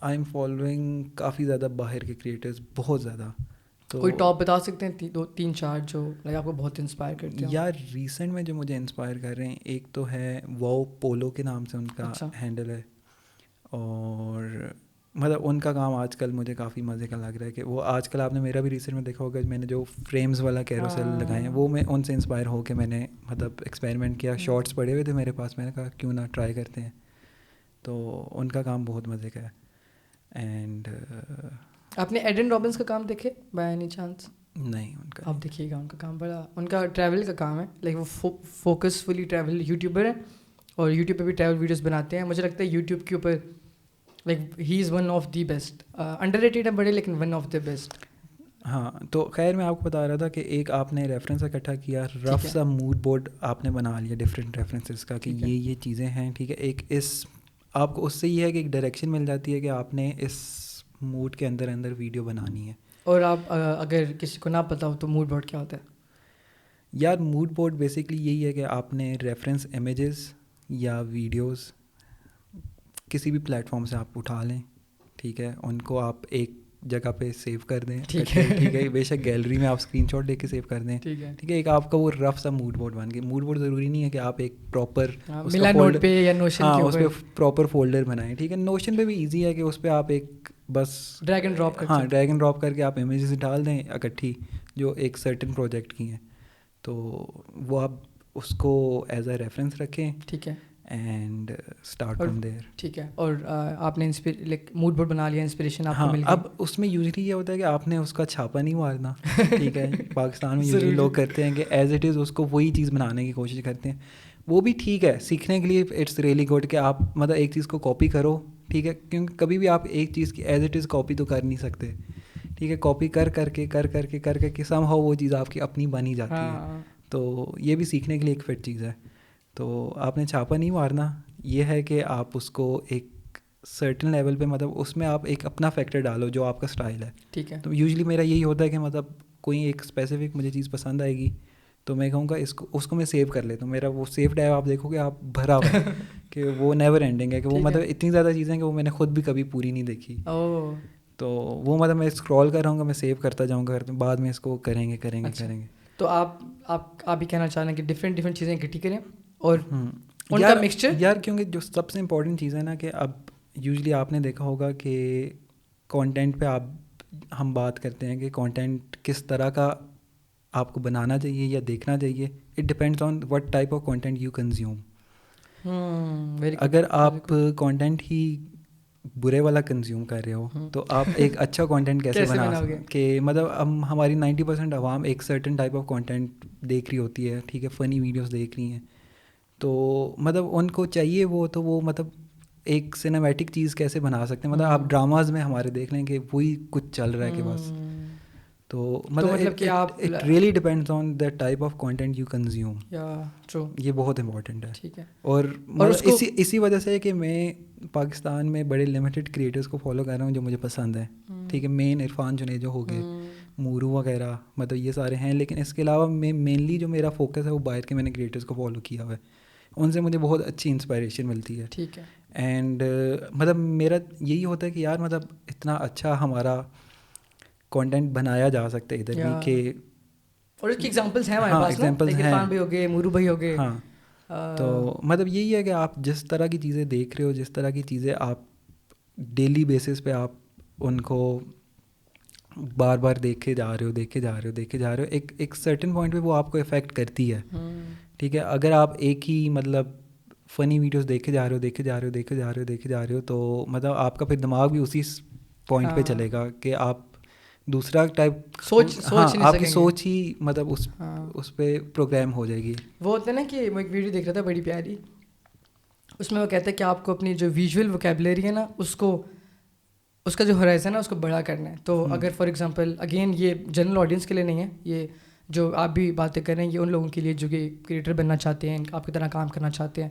آئی ایم فالوئنگ کافی زیادہ باہر کے کریٹرز, بہت زیادہ. تو کوئی ٹاپ بتا سکتے ہیں 2-3-4 جو لائک آپ کو بہت انسپائر کرتے ہیں؟ یار ریسنٹ میں جو مجھے انسپائر کر رہے ہیں, ایک تو ہے واو پولو کے نام سے ان کا ہینڈل ہے, اور مطلب ان کا کام آج کل مجھے کافی مزے کا لگ رہا ہے کہ وہ آج کل آپ نے میرا بھی ریسنٹ میں دیکھا ہوگا میں نے جو فریمز والا کیروسل لگائے ہیں وہ میں ان سے انسپائر ہو کے میں نے مطلب ایکسپیریمنٹ کیا. شارٹس پڑے ہوئے تھے میرے پاس, میں نے کہا کیوں نہ ٹرائی کرتے ہیں. تو ان کا کام بہت مزے کا ہے. اینڈ آپ نے ایڈن رابنس کا کام دیکھے بائی اینی چانس؟ نہیں, ان کا آپ دیکھیے گا ان کا کام بڑا, ان کا ٹریول کا کام ہے. لائک وہ فوکسفلی ٹریول یوٹیوبر ہے اور یوٹیوب پہ بھی ٹریول ویڈیوز بناتے ہیں. مجھے لگتا ہے یوٹیوب کے اوپر like he is one of the best. Under rated ہے بڑے, لیکن ون آف دی بیسٹ. ہاں, تو خیر میں آپ کو بتا رہا تھا کہ ایک آپ نے ریفرنس اکٹھا کیا, رف سا موڈ بورڈ آپ نے بنا لیا ڈفرینٹ ریفرنسز کا کہ یہ چیزیں ہیں, ٹھیک ہے. ایک اس آپ کو اس سے یہ ہے کہ ایک ڈائریکشن مل جاتی ہے کہ آپ نے اس موڈ کے اندر اندر ویڈیو بنانی ہے. اور آپ اگر کسی کو نہ پتا ہو تو موڈ بورڈ کیا ہوتا ہے؟ یار موڈ بورڈ بیسکلی یہی ہے کہ آپ نے ریفرنس امیجز یا ویڈیوز کسی بھی پلیٹ فارم سے آپ اٹھا لیں, ٹھیک ہے, ان کو آپ ایک جگہ پہ سیو کر دیں, ٹھیک ہے. بے شک گیلری میں آپ اسکرین شاٹ لے کے سیو کر دیں, ٹھیک ہے. ایک آپ کا وہ رف سا موڈ بورڈ بن گیا. موڈ بورڈ ضروری نہیں ہے کہ آپ ایک پراپر اس پہ پراپر فولڈر بنائیں, ٹھیک ہے. نوشن پہ بھی ایزی ہے کہ اس پہ آپ ایک بس ڈریگ اینڈ ڈراپ کر کے آپ امیجز ڈال دیں اکٹھی جو ایک سرٹن پروجیکٹ کی ہیں, تو وہ آپ اس کو ایز اے ریفرنس رکھیں, ٹھیک ہے, اینڈ اسٹارٹ فرام دیئر, ٹھیک ہے. اور آپ نے موڈ بورڈ بنا لیا, انسپریشن آپ کو مل گئی. اب اس میں یوزلی یہ ہوتا ہے کہ آپ نے اس کا چھاپا نہیں مارنا, ٹھیک ہے. پاکستان میں یوزلی لوگ کرتے ہیں کہ ایز اٹ از اس کو وہی چیز بنانے کی کوشش کرتے ہیں. وہ بھی ٹھیک ہے, سیکھنے کے لیے اٹس ریئلی گڈ کہ آپ مطلب ایک چیز کو کاپی کرو, ٹھیک ہے, کیونکہ کبھی بھی آپ ایک چیز کی ایز اٹ از کاپی تو کر نہیں سکتے, ٹھیک ہے. کاپی کر کے سم ہاؤ وہ چیز آپ کی اپنی بنی جاتی ہے. تو یہ بھی سیکھنے کے لیے ایک فٹ چیز ہے. تو آپ نے چھاپا نہیں مارنا, یہ ہے کہ آپ اس کو ایک سرٹن لیول پہ مطلب اس میں آپ ایک اپنا فیکٹر ڈالو جو آپ کا اسٹائل ہے, ٹھیک ہے. تو یوزلی میرا یہی ہوتا ہے کہ مطلب کوئی ایک اسپیسیفک مجھے چیز پسند آئے گی تو میں کہوں گا اس کو میں سیو کر لیتا ہوں. میرا وہ سیو ٹیب آپ دیکھو گے آپ بھرا ہوا ہے کہ وہ نیور اینڈنگ ہے, کہ وہ مطلب اتنی زیادہ چیزیں ہیں کہ وہ میں نے خود بھی کبھی پوری نہیں دیکھی. تو وہ مطلب میں اسکرول کر رہا ہوں گا, میں سیو کرتا جاؤں گا, بعد میں اس کو کریں گے. تو آپ بھی کہنا چاہ رہے ہیں کہ ڈفرینٹ چیزیں اکٹھی کریں اور ان کا مکسچر. یار کیونکہ جو سب سے امپورٹنٹ چیز ہے نا کہ اب یوزلی آپ نے دیکھا ہوگا کہ کانٹینٹ پہ ہم بات کرتے ہیں کہ کانٹینٹ کس طرح کا آپ کو بنانا چاہیے یا دیکھنا چاہیے. It depends on what type of content you consume. اگر آپ کانٹینٹ ہی برے والا کنزیوم کر رہے ہو تو آپ ایک اچھا کانٹینٹ کیسے بنا سکتے ہیں کہ مطلب ہماری 90% عوام ایک سرٹن ٹائپ آف کانٹینٹ دیکھ رہی ہوتی ہے, ٹھیک ہے, فنی ویڈیوز دیکھ رہی ہیں, تو مطلب ان کو چاہیے وہ مطلب ایک سنیمیٹک چیز کیسے بنا سکتے ہیں. مطلب آپ ڈراماز میں ہمارے دیکھ لیں کہ وہی کچھ چل رہا ہے کہ بس, تو مطلب کہ آپ it really depends on the type of content you consume. یہ بہت امپورٹنٹ ہے. ٹھیک ہے. اور اسی وجہ سے کہ میں پاکستان میں بڑے لمیٹڈ کریٹرز کو فالو کر رہا ہوں جو مجھے پسند ہیں, ٹھیک ہے. مین عرفان جنیجو ہو گئے, مورو وغیرہ, مطلب یہ سارے ہیں. لیکن اس کے علاوہ میں مینلی جو میرا فوکس ہے وہ باہر کے میں نے کریٹرز کو فالو کیا ہوا ہے, ان سے مجھے بہت اچھی انسپائریشن ملتی ہے. ٹھیک ہے. اینڈ مطلب میرا یہی ہوتا ہے کہ یار مطلب اتنا اچھا ہمارا کانٹینٹ بنایا جا سکتا ہے ادھر بھی کہ, اور اس کی ایگزامپلس ہیں ہمارے پاس, ایگزامپلس ہیں, عرفان بھائی ہو گئے, مورو بھائی ہو گئے. ہاں, تو مطلب یہی ہے کہ آپ جس طرح کی چیزیں دیکھ رہے ہو, جس طرح کی چیزیں آپ ڈیلی بیسس پہ آپ ان کو بار بار دیکھے جا رہے ہو, ایک سرٹن پوائنٹ پہ وہ آپ کو افیکٹ کرتی ہے, ٹھیک ہے. اگر آپ ایک ہی مطلب فنی ویڈیوز دیکھے جا رہے ہو تو مطلب آپ کا پھر دماغ بھی اسی پوائنٹ پہ چلے گا کہ آپ دوسرا ٹائپ آپ کی سوچ ہی مطلب اس پہ پروگرام ہو جائے گی. وہ ہوتا ہے نا کہ میں ایک ویڈیو دیکھ رہا تھا بڑی پیاری, اس میں وہ کہتا ہے کہ آپ کو اپنی جو ویژول ووکیبلری ہے نا اس کا جو ہورائزن ہے اس کو بڑا کرنا ہے. تو اگر فار ایگزامپل اگین یہ جنرل آڈینس کے لیے نہیں ہے, یہ جو آپ بھی باتیں کر رہے ہیں یہ ان لوگوں کے لیے جو کہ کریٹر بننا چاہتے ہیں, آپ کی طرح کام کرنا چاہتے ہیں,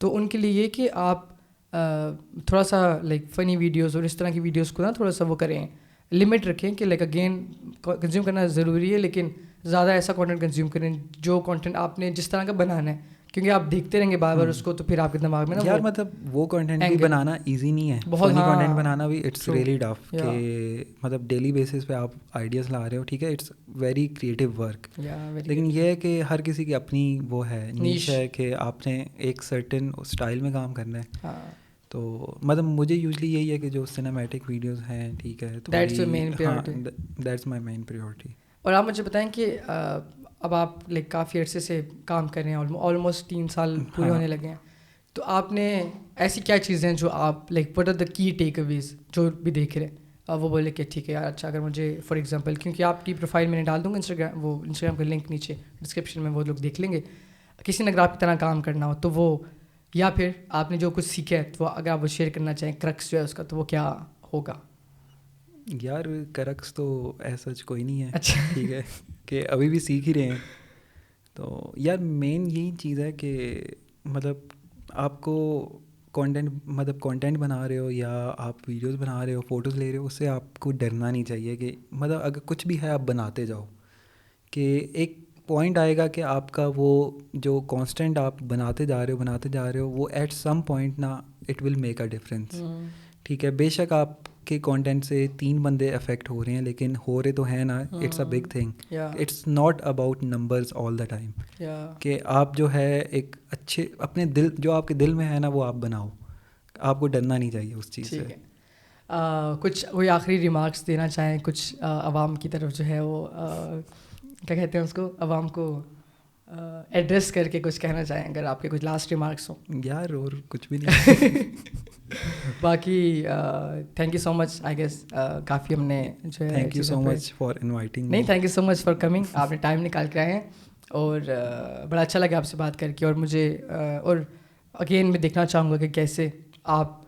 تو ان کے لیے یہ کہ آپ تھوڑا سا لائک فنی ویڈیوز اور اس طرح کی ویڈیوز کو نا تھوڑا سا وہ کریں, لمٹ رکھیں کہ لائک اگین کنزیوم کرنا ضروری ہے, لیکن زیادہ ایسا کانٹینٹ کنزیوم کریں جو کانٹینٹ آپ نے جس طرح کا بنانا ہے, کیونکہ آپ دیکھتے رہیں گے بار بار اس کو تو پھر آپ کے دماغ میں نا یار مطلب وہ کانٹینٹ بھی بنانا ایزی نہیں ہے, فنی کانٹینٹ بنانا بھی اٹس ریئلی ٹف, کہ مطلب ڈیلی بیسس پہ آپ آئیڈیاز لا رہے ہو, ٹھیک ہے, اٹس ویری کریٹیو ورک. لیکن یہ ہے کہ ہر کسی کی اپنی وہ ہے نیش ہے کہ آپ نے ایک سرٹن اسٹائل میں کام کرنا ہے, تو مطلب مجھے یوزلی یہی ہے کہ جو سنیمیٹک ویڈیوز ہیں ٹھیک ہے تو that's your main priority. That's my main priority. اور آپ مجھے بتائیں کہ اب آپ لائک کافی عرصے سے کام کر رہے ہیں, آلموسٹ 3 سال پورے ہونے لگے ہیں, تو آپ نے ایسی کیا چیزیں ہیں جو آپ لائک وٹ آر دا کی ٹیک اویز جو بھی دیکھ رہے ہیں وہ بولے کہ ٹھیک ہے یار اچھا, اگر مجھے فار ایگزامپل کیونکہ آپ کی پروفائل میں نے ڈال دوں گا انسٹاگرام کا لنک نیچے ڈسکرپشن میں, وہ لوگ دیکھ لیں گے. کسی نے اگر آپ کی طرح کام کرنا ہو تو وہ, یا پھر آپ نے جو کچھ سیکھا ہے تو اگر آپ وہ شیئر کرنا چاہیں کرکس جو ہے اس کا, تو وہ کیا ہوگا؟ یار کرکس تو ایسا کوئی نہیں ہے. اچھا ٹھیک ہے کہ ابھی بھی سیکھ ہی رہے ہیں. تو یار مین یہی چیز ہے کہ مطلب آپ کو کانٹینٹ بنا رہے ہو یا آپ ویڈیوز بنا رہے ہو, فوٹوز لے رہے ہو, اس سے آپ کو ڈرنا نہیں چاہیے کہ مطلب اگر کچھ بھی ہے آپ بناتے جاؤ, کہ ایک پوائنٹ آئے گا کہ آپ کا وہ جو کانسٹنٹ آپ بناتے جا رہے ہو وہ ایٹ سم پوائنٹ نا it will make a difference. ٹھیک ہے, بے شک آپ کے کانٹینٹ سے 3 بندے افیکٹ ہو رہے ہیں, لیکن ہو رہے تو ہیں نا, it's a big thing. It's not about numbers all the time, کہ آپ جو ہے ایک اچھے اپنے دل, جو آپ کے دل میں ہے نا وہ آپ بناؤ, آپ کو ڈرنا نہیں چاہیے اس چیز سے. کچھ کوئی آخری ریمارکس دینا چاہیں کچھ عوام کی طرف جو ہے وہ کیا کہتے ہیں اس کو, عوام کو ایڈریس کر کے کچھ کہنا چاہیں اگر آپ کے کچھ لاسٹ ریمارکس ہوں؟ یار اور کچھ بھی نہیں. باقی thank you so much, I guess کافی ہم نے جو ہے, thank you so much for inviting. نہیں thank you so much for coming, آپ نے ٹائم نکال کے آئے ہیں, اور بڑا اچھا لگا آپ سے بات کر کے. اور مجھے اور اگین میں دیکھنا چاہوں گا کہ کیسے آپ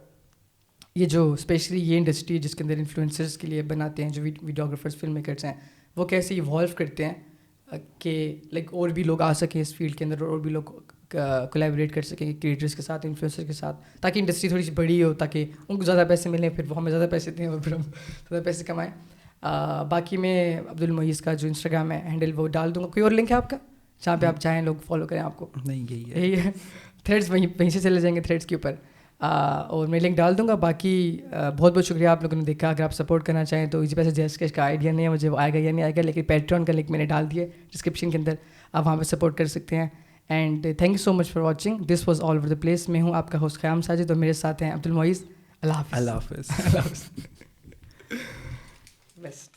یہ جو اسپیشلی یہ انڈسٹری جس کے اندر انفلوئنسرس کے لیے بناتے ہیں, جو ویڈیوگرافرس فلم میکرس ہیں, وہ کیسے ایوالو کرتے ہیں کہ لائک اور بھی لوگ آ سکیں اس فیلڈ کے اندر, اور بھی لوگ کولیبریٹ کر سکیں کریٹرس کے ساتھ, انفلوئنسر کے ساتھ, تاکہ انڈسٹری تھوڑی سی بڑی ہو, تاکہ ان کو زیادہ پیسے ملیں, پھر وہ ہمیں زیادہ پیسے دیں اور پھر ہم زیادہ پیسے کمائیں. باقی میں عبدالمعیز کا جو انسٹاگرام ہے ہینڈل وہ ڈال دوں گا. کوئی اور لنک ہے آپ کا جہاں پہ آپ چاہیں لوگ فالو کریں آپ کو؟ نہیں یہی ہے تھریڈس, وہیں سے چلے جائیں گے تھریڈس کے اوپر, اور میں لنک ڈال دوں گا. باقی بہت بہت شکریہ آپ لوگوں نے دیکھا. اگر آپ سپورٹ کرنا چاہیں تو ایزی پیسے جیس کیش کا آئیڈیا نہیں ہے مجھے, وہ آئے گا یا نہیں آئے گا, لیکن پیٹرون کا لنک میں نے ڈال دیا ڈسکرپشن کے اندر, آپ وہاں پہ سپورٹ کر سکتے ہیں. And thank you so much for watching. This was all over the place. میں ہوں آپ کا ہوسٹ خیام ساجد, اور میرے ساتھ ہیں عبدالمعیز. اللہ حافظ. اللہ حافظ. اللہ حافظ. بس.